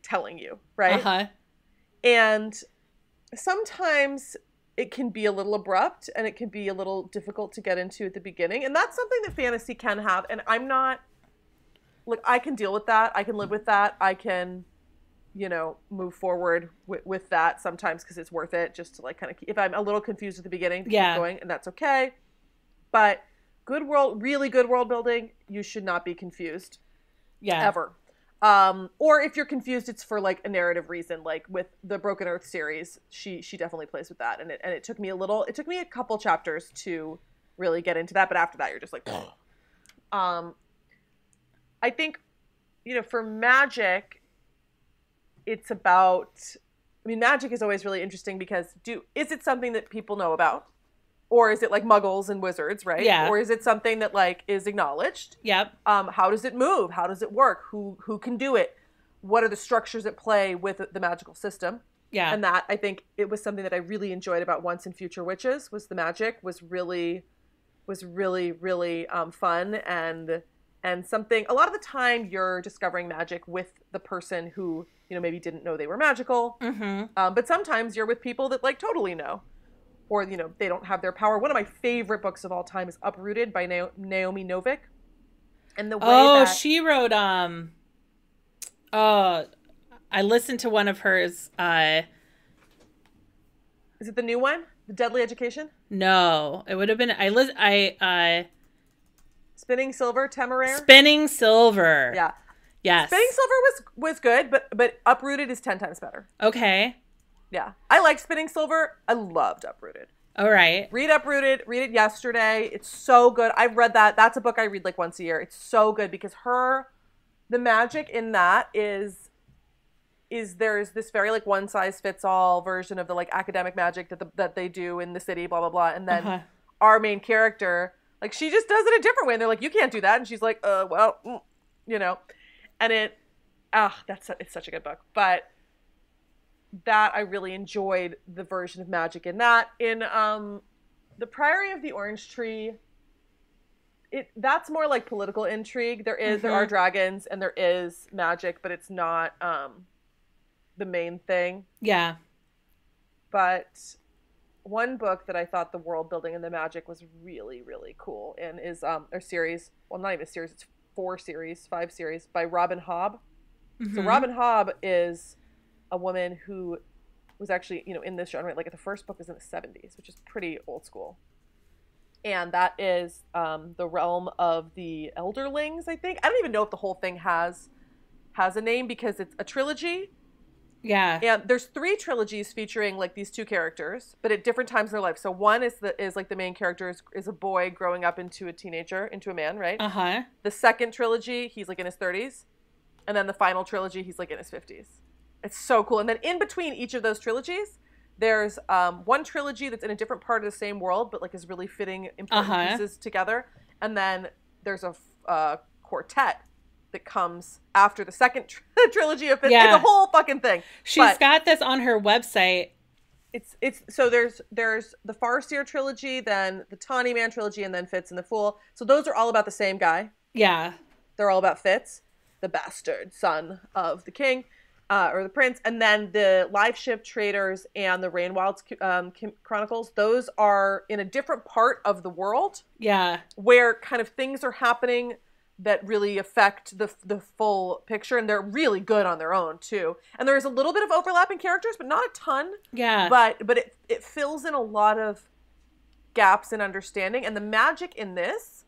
telling you, right? Uh-huh. And sometimes it can be a little abrupt and it can be a little difficult to get into at the beginning. And that's something that fantasy can have. And I'm not, like, I can deal with that. I can live with that. I can, you know, move forward with that sometimes because it's worth it just to like kind of, if I'm a little confused at the beginning, to keep going, and that's okay. But really good world building, you should not be confused. Yeah. Ever. Or if you're confused, it's for like a narrative reason. Like with the Broken Earth series, she definitely plays with that. And it took me a couple chapters to really get into that. But after that, you're just like, I think, you know, for magic, it's about, I mean, magic is always really interesting because is it something that people know about? Or is it like muggles and wizards, right? Yeah. Or is it something that like is acknowledged? Yep. How does it move? How does it work? Who can do it? What are the structures at play with the magical system? Yeah. And that, I think, it was something that I really enjoyed about Once and Future Witches, was the magic was really fun and something. A lot of the time you're discovering magic with the person who, you know, maybe didn't know they were magical. Mm-hmm. But sometimes you're with people that like totally know. Or, you know, they don't have their power. One of my favorite books of all time is Uprooted by Naomi Novik. And the way she wrote, I listened to one of hers, is it the new one? The Deadly Education? no, it would have been, Spinning Silver, Temeraire? Spinning Silver. Yeah. Yes. Spinning Silver was good, but Uprooted is 10 times better. Okay. Yeah. I like Spinning Silver. I loved Uprooted. All right. Read Uprooted. Read it yesterday. It's so good. I've read that. That's a book I read like once a year. It's so good because the magic in that is there's this very like one size fits all version of the like academic magic that they do in the city, blah, blah, blah. And then our main character, like she just does it a different way. And they're like, you can't do that. And she's like, you know, and it's such a good book. But that I really enjoyed the version of magic in that. In The Priory of the Orange Tree, that's more like political intrigue. There are dragons and there is magic, but it's not the main thing. Yeah. But one book that I thought the world building and the magic was really, really cool in is a series, well, not even a series, it's 5 series by Robin Hobb. Mm-hmm. So Robin Hobb is a woman who was actually, you know, in this genre, like the first book is in the 70s, which is pretty old school. And that is the realm of the Elderlings, I think. I don't even know if the whole thing has a name because it's a trilogy. Yeah. And there's 3 trilogies featuring like these 2 characters, but at different times in their life. So one is like the main character is a boy growing up into a man, right? Uh-huh. The second trilogy, he's like in his 30s. And then the final trilogy, he's like in his 50s. It's so cool. And then in between each of those trilogies, there's one trilogy that's in a different part of the same world, but like is really fitting important pieces together. And then there's a quartet that comes after the second trilogy of It's a whole fucking thing. She's got this on her website. It's so there's the Farseer trilogy, then the Tawny Man trilogy, and then Fitz and the Fool. So those are all about the same guy. Yeah. They're all about Fitz, the bastard son of the king. Or the prince, and then the Live Ship Traders and the Rainwild's Chronicles, those are in a different part of the world. Yeah. Where kind of things are happening that really affect the full picture, and they're really good on their own, too. And there is a little bit of overlapping characters, but not a ton. Yeah. But it fills in a lot of gaps in understanding, and the magic in this,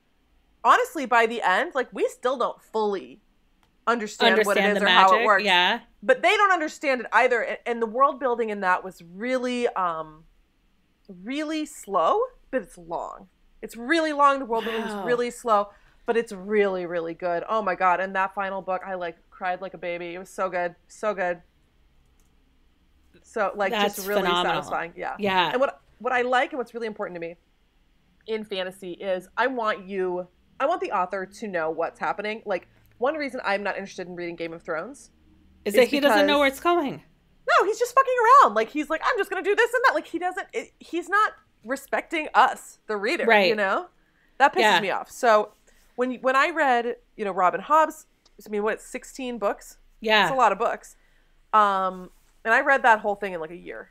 honestly, by the end, like, we still don't fully understand what it is or how it works. Yeah. But they don't understand it either. And the world building in that was really really slow, but it's long. It's really long. The world building is really slow, but it's really, really good. Oh my God. And that final book, I like cried like a baby. It was so good. So good. So like That's just really phenomenal. satisfying. Yeah. Yeah. And what I like and what's really important to me in fantasy is I want the author to know what's happening. Like one reason I'm not interested in reading Game of Thrones is that he doesn't know where it's going. No, he's just fucking around. Like he's like, I'm just gonna do this and that. Like he's not respecting us, the reader. Right. You know, that pisses me off. So when I read, Robin Hobbs, I mean, what, 16 books? Yeah, it's a lot of books. And I read that whole thing in like a year.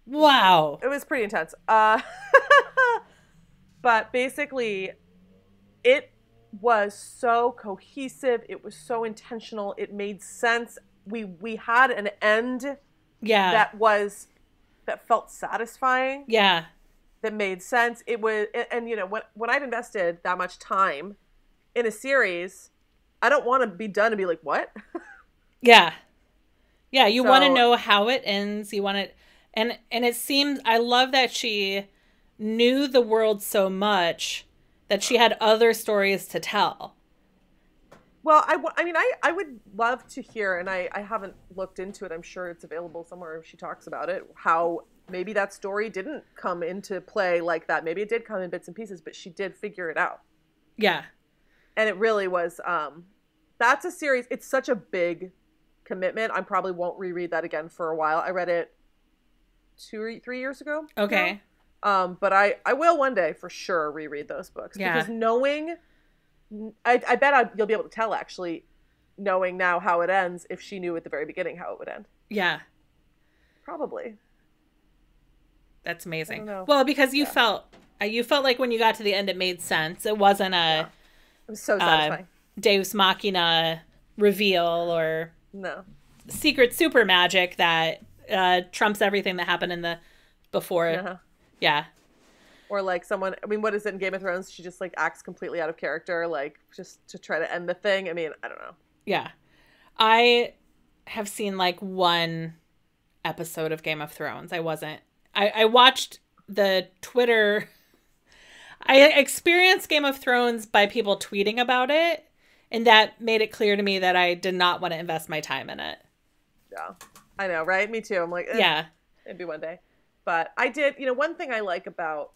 Wow. It was pretty intense. But basically, it was so cohesive. It was so intentional. It made sense. We had an end. Yeah. That felt satisfying. Yeah. That made sense. It was, and when I've invested that much time in a series, I don't want to be done and be like, what? Yeah. Yeah, you want to know how it ends. You want it, and it seems, I love that she knew the world so much that she had other stories to tell. Well, I would love to hear, and I haven't looked into it. I'm sure it's available somewhere if she talks about it, how maybe that story didn't come into play like that. Maybe it did come in bits and pieces, but she did figure it out. Yeah. And it really was, that's a series. It's such a big commitment. I probably won't reread that again for a while. I read it 2 or 3 years ago. Okay. But I will one day for sure reread those books. Yeah. Because knowing, I bet you'll be able to tell actually, knowing now how it ends, if she knew at the very beginning how it would end. Yeah. Probably. That's amazing. I don't know. Well, because you felt like when you got to the end, it made sense. It wasn't It was so satisfying. Deus Machina reveal or secret super magic that trumps everything that happened in the before. Uh-huh. Yeah. Or like someone, I mean, what is it in Game of Thrones? She just like acts completely out of character, like just to try to end the thing. I mean, I don't know. Yeah. I have seen like one episode of Game of Thrones. I watched the Twitter. I experienced Game of Thrones by people tweeting about it. And that made it clear to me that I did not want to invest my time in it. Yeah. I know, right? Me too. I'm like, yeah, maybe one day. But I did, one thing I like about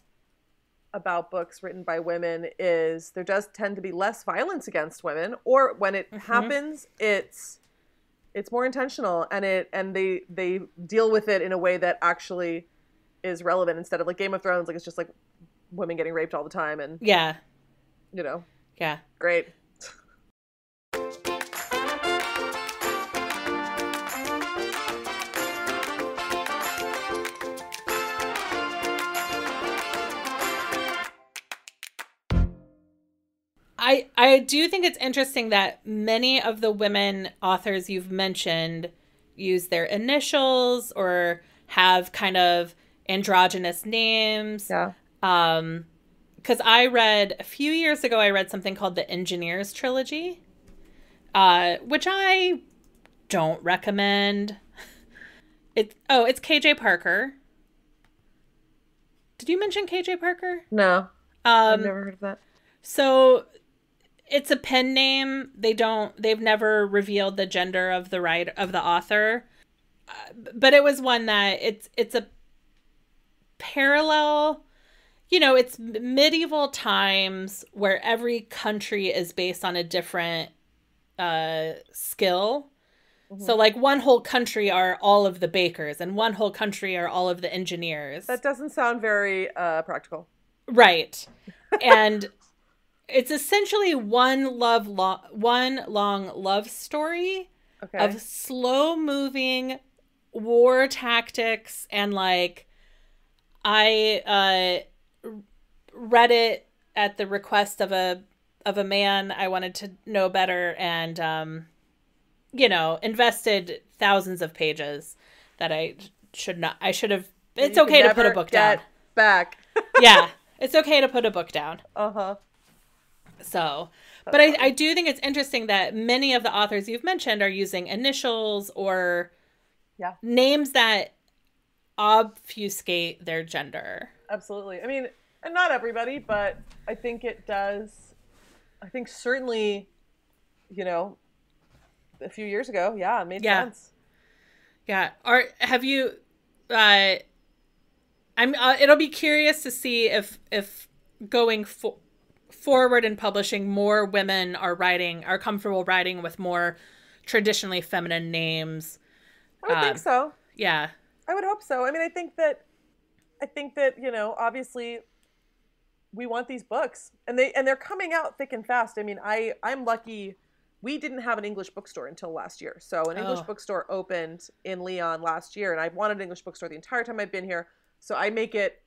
books written by women is there does tend to be less violence against women, or when it happens, it's more intentional, and they deal with it in a way that actually is relevant instead of like Game of Thrones, like it's just like women getting raped all the time and yeah. Great. I do think it's interesting that many of the women authors you've mentioned use their initials or have kind of androgynous names. Yeah. Because a few years ago, I read something called the Engineers Trilogy, which I don't recommend. It's KJ Parker. Did you mention KJ Parker? No. I've never heard of that. So it's a pen name. They've never revealed the gender of the author. But it was one that it's a parallel, it's medieval times where every country is based on a different skill. Mm-hmm. So like one whole country are all of the bakers and one whole country are all of the engineers. That doesn't sound very practical. Right. And it's essentially one long love story of slow moving war tactics. And like, I read it at the request of a man. I wanted to know better and, invested thousands of pages that I should have. It's okay to put a book down. Back. Yeah. It's okay to put a book down. Uh-huh. So, but I do think it's interesting that many of the authors you've mentioned are using initials or names that obfuscate their gender. Absolutely. I mean, and not everybody, but I think it does. I think certainly, a few years ago, it made sense. Yeah. Have you, it'll be curious to see if going forward in publishing, more women are comfortable writing with more traditionally feminine names. I would think so. Yeah. I would hope so. I mean, I think that, obviously we want these books and they're coming out thick and fast. I mean, I'm lucky. We didn't have an English bookstore until last year. So an English bookstore opened in Leon last year, and I've wanted an English bookstore the entire time I've been here. So I make it,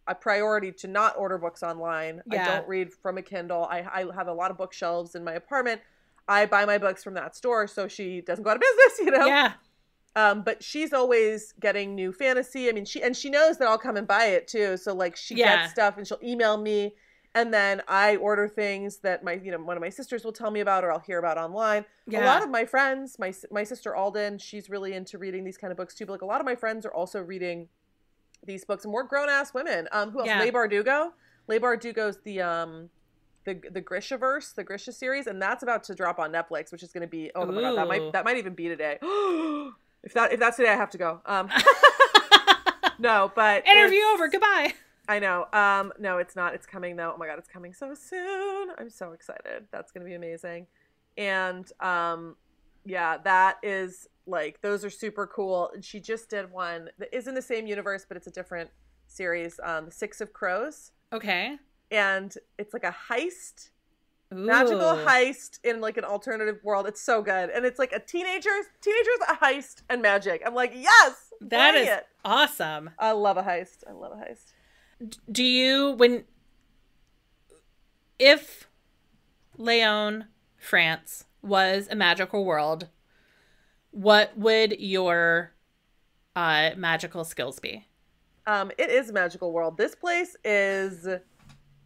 a priority to not order books online. Yeah. I don't read from a Kindle. I have a lot of bookshelves in my apartment. I buy my books from that store so she doesn't go out of business, Yeah. But she's always getting new fantasy. I mean, she knows that I'll come and buy it too. So like she gets stuff and she'll email me, and then I order things that one of my sisters will tell me about or I'll hear about online. Yeah. A lot of my friends, my sister Alden, she's really into reading these kind of books too. But like a lot of my friends are also reading these books, and more grown-ass women. Who else? Leigh Bardugo. Leigh Bardugo's the Grishaverse, the Grisha series, and that's about to drop on Netflix, which is going to be my god, that might even be today. If that's today, I have to go. No, but interview over. Goodbye. I know. No, it's not. It's coming though. Oh my god, it's coming so soon. I'm so excited. That's going to be amazing. And that is like, those are super cool. And she just did one that is in the same universe, but it's a different series. The Six of Crows. Okay. And it's like a heist. Ooh. Magical heist in like an alternative world. It's so good. And it's like a teenagers, a heist, and magic. I'm like, yes! That is awesome. I love a heist. Do you, if Leon, France was a magical world, what would your magical skills be? It is a magical world. This place is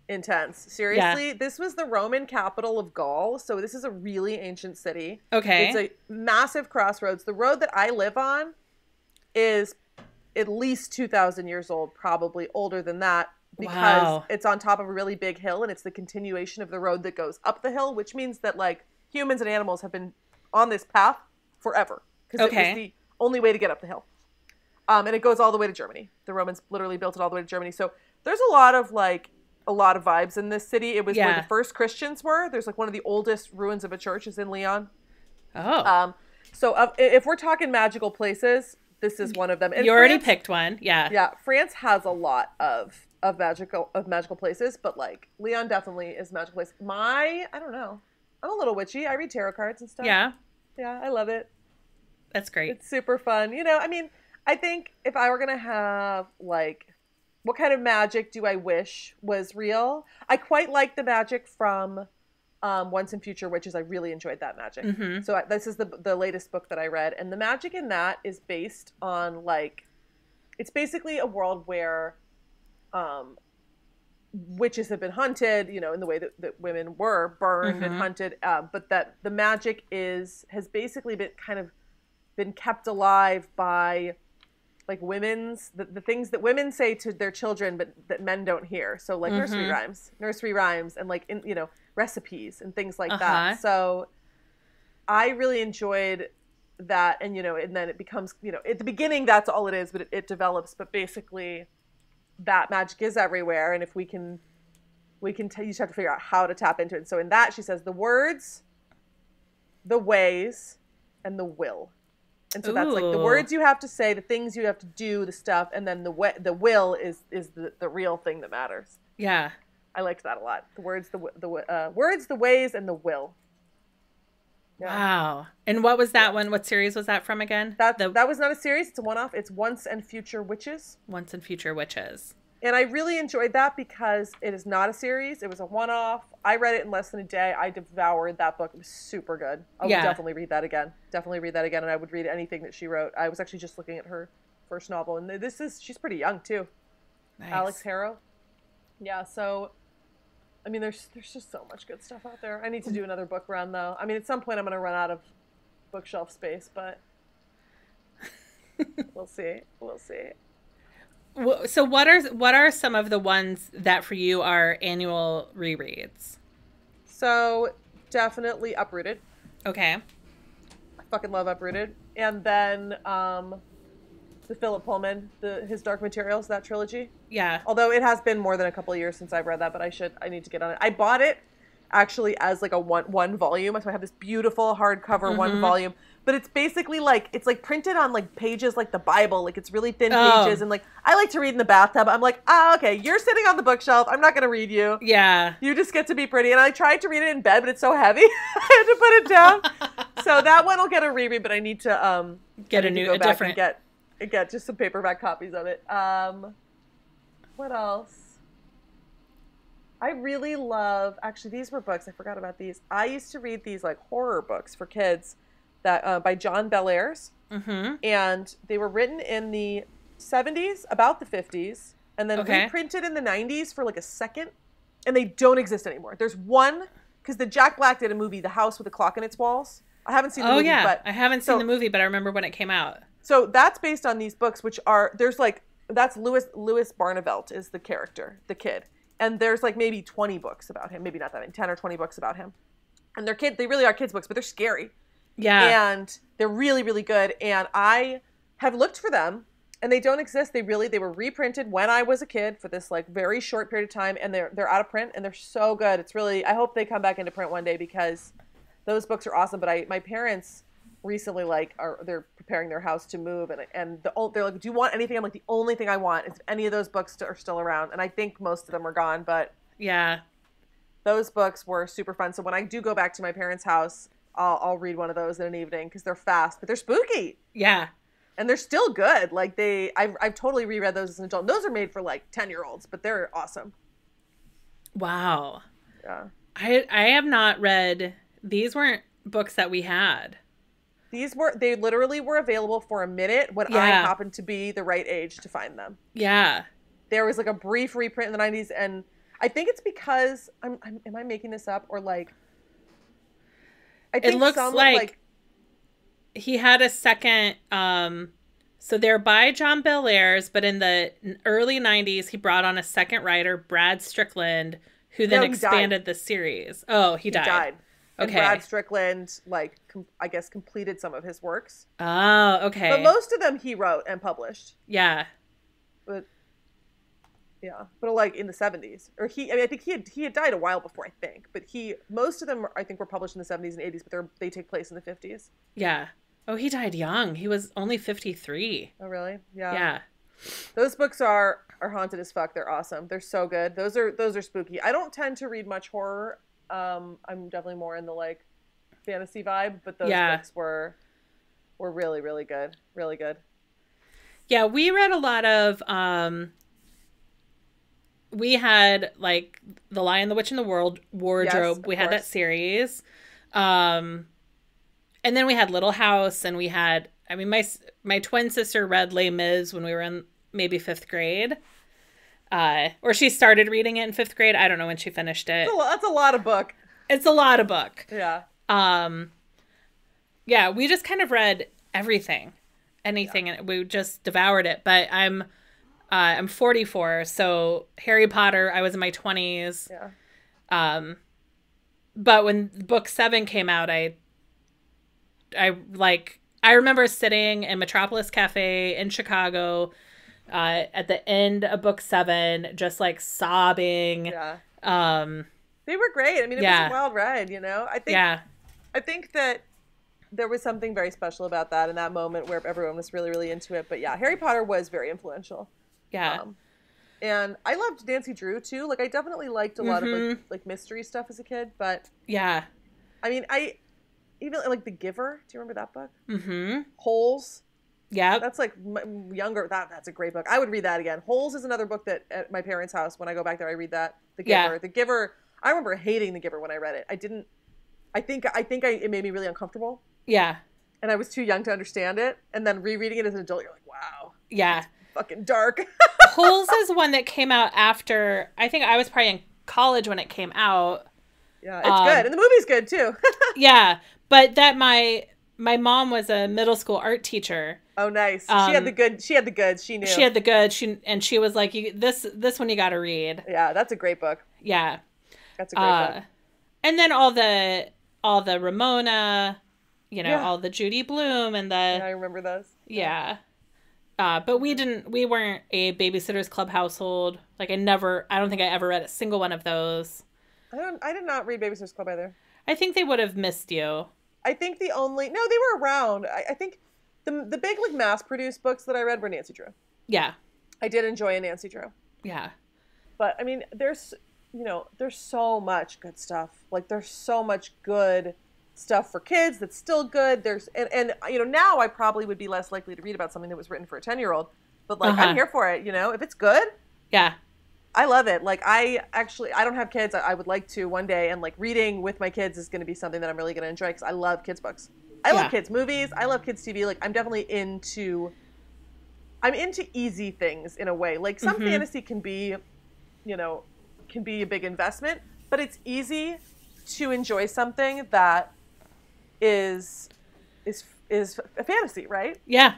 intense. Seriously, This was the Roman capital of Gaul, so this is a really ancient city. Okay. It's a massive crossroads. The road that I live on is at least 2,000 years old, probably older than that, because it's on top of a really big hill, and it's the continuation of the road that goes up the hill, which means that like humans and animals have been on this path forever, because it was the only way to get up the hill. And it goes all the way to Germany. The Romans literally built it all the way to Germany. So there's a lot of vibes in this city. It was where the first Christians were. There's like one of the oldest ruins of a church is in Leon. Oh. So if we're talking magical places, this is one of them. And you already picked one. Yeah. Yeah. France has a lot of magical places, but like Leon definitely is a magical place. I don't know. I'm a little witchy. I read tarot cards and stuff. Yeah. Yeah. I love it. That's great. It's super fun. I mean, I think if I were going to have like, what kind of magic do I wish was real? I quite like the magic from Once and Future Witches. I really enjoyed that magic. Mm-hmm. So this is the latest book that I read. And the magic in that is based on it's basically a world where witches have been hunted, in the way that women were burned and hunted. But that the magic has basically been kept alive by like the things that women say to their children, but that men don't hear. So like nursery rhymes and like, recipes and things like that. So I really enjoyed that. And, and then it becomes, at the beginning, that's all it is, but it develops. But basically that magic is everywhere. And if we can you just have to figure out how to tap into it. And so in that, she says the words, the ways, and the will. And so that's like the words you have to say, the things you have to do, the stuff, and then the will is the real thing that matters. Yeah, I liked that a lot. The words, the words, the ways, and the will. Yeah. Wow. And what was that one? What series was that from again? That was not a series. It's a one-off. It's Once and Future Witches. Once and Future Witches. And I really enjoyed that because it is not a series. It was a one-off. I read it in less than a day. I devoured that book. It was super good. I would definitely read that again. And I would read anything that she wrote. I was actually just looking at her first novel. And she's pretty young too. Nice. Alex Harrow. Yeah, so, I mean, there's just so much good stuff out there. I need to do another book run though. I mean, at some point I'm going to run out of bookshelf space, but we'll see. So what are some of the ones that for you are annual rereads? So definitely Uprooted. Okay. I fucking love Uprooted. And then the Philip Pullman, his Dark Materials, that trilogy. Yeah. Although it has been more than a couple of years since I've read that, but I need to get on it. I bought it actually as like a one volume. So I have this beautiful hardcover one volume, but it's basically like, it's like printed on like pages like the Bible. Like it's really thin pages. And like, I like to read in the bathtub. I'm like, okay, you're sitting on the bookshelf. I'm not going to read you. Yeah. You just get to be pretty. And I tried to read it in bed, but it's so heavy. I had to put it down. So that one will get a reread, but I need to get a different, get just some paperback copies of it. What else? I really love, actually, these were books. I forgot about these. I used to read these like horror books for kids that by John Bellairs. And they were written in the 70s, about the 50s, and then reprinted in the 90s for like a second. And they don't exist anymore. There's one, because the Jack Black did a movie, The House with a Clock in Its Walls. I haven't seen the movie, but I haven't seen the movie, but I remember when it came out. So that's based on these books, which are, there's like, that's Louis Barnevelt is the character, the kid. And there's like maybe 20 books about him, maybe not that many, 10 or 20 books about him. And they really are kids' books, but they're scary. Yeah. And they're really, really good. And I have looked for them, and they don't exist. They were reprinted when I was a kid for this like very short period of time, and they're out of print, and they're so good. It's really, I hope they come back into print one day because those books are awesome. But my parents recently they're preparing their house to move, and they're like, do you want anything? I'm like, the only thing I want is if any of those books are still around, and I think most of them are gone, but yeah, those books were super fun. So when I do go back to my parents' house, I'll read one of those in an evening because they're fast, but they're spooky. Yeah, and they're still good. Like I've totally reread those as an adult. Those are made for like 10-year-olds, but they're awesome. Wow. Yeah, I have not read. These weren't books that we had. They literally were available for a minute when I happened to be the right age to find them. Yeah. There was like a brief reprint in the 90s, and I think it's because am I making this up, or like I think it looks like he had a second so they're by John Bellairs, but in the early 90s he brought on a second writer, Brad Strickland, who then expanded the series. Oh, he died. And Brad Strickland, I guess, completed some of his works. Oh, okay. But most of them he wrote and published. Yeah. But like in the 70s. Or I think he had died a while before, I think. But most of them, I think, were published in the 70s and 80s, but they take place in the 50s. Yeah. Oh, he died young. He was only 53. Oh, really? Yeah. Yeah. Those books are haunted as fuck. They're awesome. They're so good. Those are spooky. I don't tend to read much horror. I'm definitely more in the like fantasy vibe, but those books were really, really good. Really good. Yeah, we read a lot of we had like The Lion, the Witch, and the Wardrobe. We had that series. And then we had Little House, and we had, I mean, my twin sister read Les Mis when we were in maybe 5th grade. Or she started reading it in 5th grade. I don't know when she finished it. That's a lot of book. It's a lot of book. Yeah. Yeah, we just kind of read anything, and we just devoured it. But I'm 44, so Harry Potter, I was in my 20s. Yeah. But when book 7 came out, I remember sitting in Metropolis Cafe in Chicago, at the end of book 7, just like sobbing. Yeah. They were great. I mean, it was a wild ride, you know? I think that there was something very special about that in that moment where everyone was really, really into it. But yeah, Harry Potter was very influential. Yeah. And I loved Nancy Drew too. Like, I definitely liked a lot of like mystery stuff as a kid, but yeah. I mean, even like The Giver. Do you remember that book? Mm-hmm. Holes. Yeah. That's like younger. That's a great book. I would read that again. Holes is another book that at my parents' house, when I go back there, I read that. The Giver. Yeah. The Giver. I remember hating The Giver when I read it. It made me really uncomfortable. Yeah. And I was too young to understand it. And then rereading it as an adult, you're like, wow. Yeah. Fucking dark. Holes is one that came out after, I think I was probably in college when it came out. Yeah, it's good. And the movie's good too. Yeah. But that my mom was a middle school art teacher. Oh, nice. She had the good. She had the goods. She knew. She had the good. She was like, this one you got to read. Yeah, that's a great book. Yeah, that's a great book. And then all the Ramona, all the Judy Blume and the. Yeah, I remember those. Yeah. But we weren't a Babysitter's Club household. Like I don't think I ever read a single one of those. I did not read Babysitter's Club either. I think they would have missed you. I think they were around. I think the big like mass produced books that I read were Nancy Drew. Yeah. I did enjoy a Nancy Drew. Yeah. But I mean, there's so much good stuff. Like there's so much good stuff for kids that's still good. There's and now I probably would be less likely to read about something that was written for a 10-year-old, but like I'm here for it, if it's good. Yeah. I love it. Like I don't have kids. I would like to one day, and like reading with my kids is going to be something that I'm really going to enjoy because I love kids books. I love kids movies. I love kids TV. Like I'm into easy things in a way. Like some fantasy can be a big investment, but it's easy to enjoy something that is a fantasy, right? Yeah.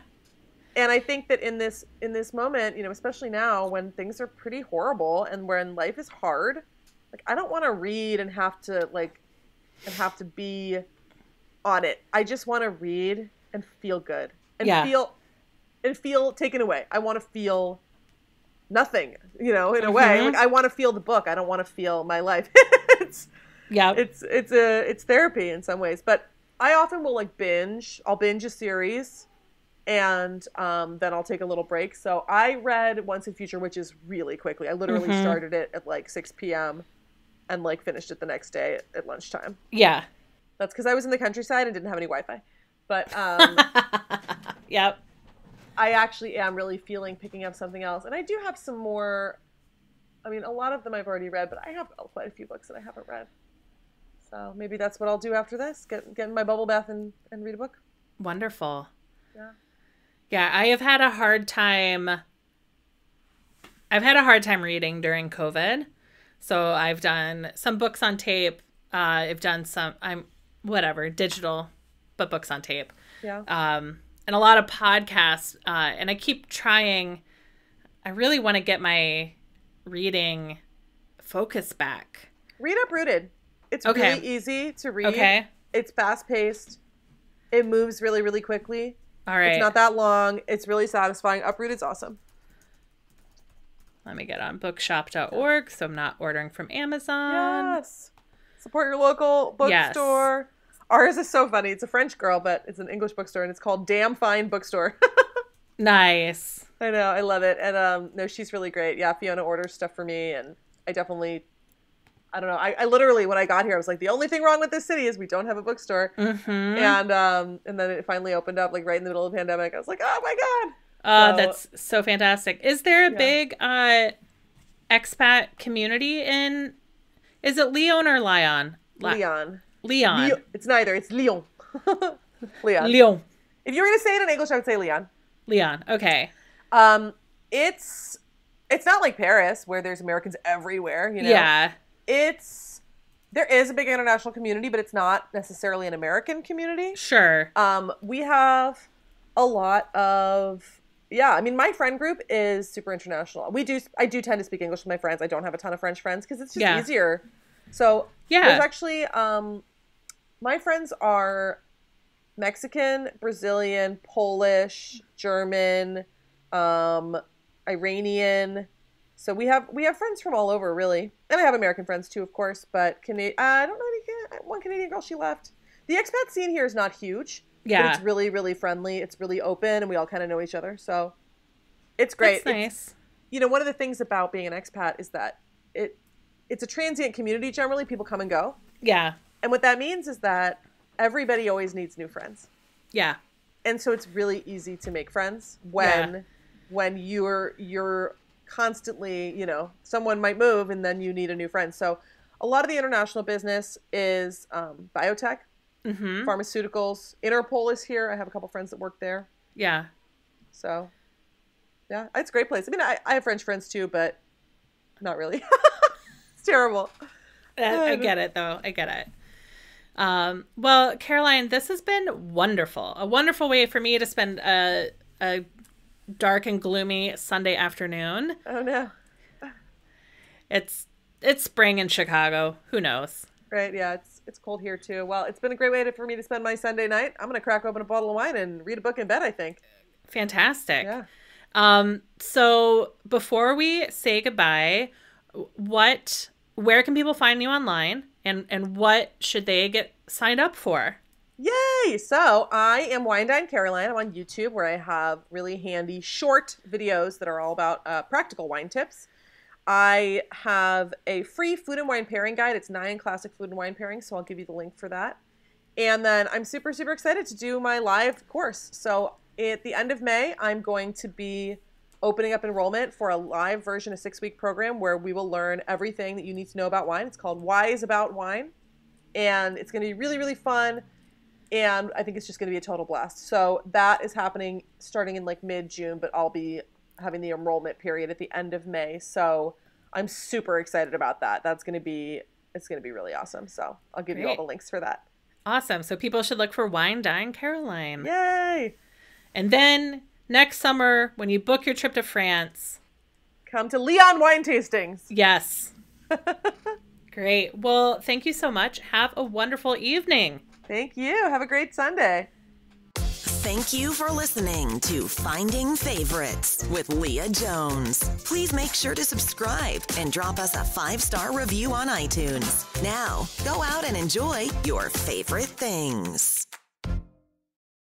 And I think that in this moment, especially now when things are pretty horrible and when life is hard, like I don't want to read and have to be on it. I just want to read and feel good and feel taken away. I want to feel nothing, in a way. Like I want to feel the book. I don't want to feel my life. It's therapy in some ways, but I often will I'll binge a series and then I'll take a little break. So I read Once and Future Witches really quickly. I literally started it at like 6 p.m. and like finished it the next day at lunchtime. Yeah. That's because I was in the countryside and didn't have any Wi-Fi. But yep. I actually am really feeling picking up something else. And I do have some more. I mean, a lot of them I've already read, but I have quite a few books that I haven't read. So maybe that's what I'll do after this. Get in my bubble bath and read a book. Wonderful. Yeah. Yeah, I have had a hard time. I've had a hard time reading during COVID. So I've done some books on tape. I've done some, digital, but books on tape. Yeah. And a lot of podcasts. And I keep trying. I really want to get my reading focus back. Read Uprooted. It's really easy to read. Okay. It's fast-paced. It moves really, really quickly. All right. It's not that long. It's really satisfying. Uprooted's awesome. Let me get on bookshop.org so I'm not ordering from Amazon. Yes. Support your local bookstore. Yes. Ours is so funny. It's a French girl, but it's an English bookstore, and it's called Damn Fine Bookstore. Nice. I know. I love it. And no, she's really great. Yeah, Fiona orders stuff for me, and I definitely... I don't know. I literally, when I got here, I was like, the only thing wrong with this city is we don't have a bookstore. And then it finally opened up like right in the middle of the pandemic. I was like, oh my God. That's so fantastic. Is there a big expat community is it Leon or Lyon? Leon. It's neither. It's Lyon. Leon. Lyon. If you were going to say it in English, I would say Leon. Leon. Okay. It's not like Paris where there's Americans everywhere, Yeah. There is a big international community, but it's not necessarily an American community. Sure. We have a lot of, I mean, my friend group is super international. I do tend to speak English with my friends. I don't have a ton of French friends because it's just easier. So there's actually, my friends are Mexican, Brazilian, Polish, German, Iranian. So we have friends from all over, really. And I have American friends, too, of course. But I don't know any... One Canadian girl, she left. The expat scene here is not huge. Yeah. But it's really, really friendly. It's really open, and we all kind of know each other. So it's great. That's nice. One of the things about being an expat is that it's a transient community, generally. People come and go. Yeah. And what that means is that everybody always needs new friends. Yeah. And so it's really easy to make friends when you're constantly, someone might move and then you need a new friend. So a lot of the international business is biotech, pharmaceuticals. Interpol is here. I have a couple friends that work there. Yeah. So, yeah, it's a great place. I mean, I have French friends too, but not really. It's terrible. I get it, though. I get it. Well, Caroline, this has been wonderful. A wonderful way for me to spend a a dark and gloomy Sunday afternoon. Oh no. It's spring in Chicago. Who knows? Right, yeah, it's cold here too. Well, it's been a great way for me to spend my Sunday night. I'm gonna crack open a bottle of wine and read a book in bed, I think. Fantastic. Yeah. So before we say goodbye, where can people find you online, and what should they get signed up for? Yay! So I am Wine Dine Caroline. I'm on YouTube, where I have really handy short videos that are all about practical wine tips. I have a free food and wine pairing guide. It's 9 classic food and wine pairings, so I'll give you the link for that. And then I'm super, super excited to do my live course. So at the end of May, I'm going to be opening up enrollment for a live version, a 6-week program where we will learn everything that you need to know about wine. It's called Wise About Wine, and it's going to be really, really fun. And I think it's just going to be a total blast. So that is happening starting in like mid-June, but I'll be having the enrollment period at the end of May. So I'm super excited about that. It's going to be really awesome. So I'll give you all the links for that. Awesome. So people should look for Wine Dine Caroline. Yay! And then next summer, when you book your trip to France, come to Leon Wine Tastings. Yes. Great. Well, thank you so much. Have a wonderful evening. Thank you. Have a great Sunday. Thank you for listening to Finding Favorites with Leah Jones. Please make sure to subscribe and drop us a 5-star review on iTunes. Now, go out and enjoy your favorite things.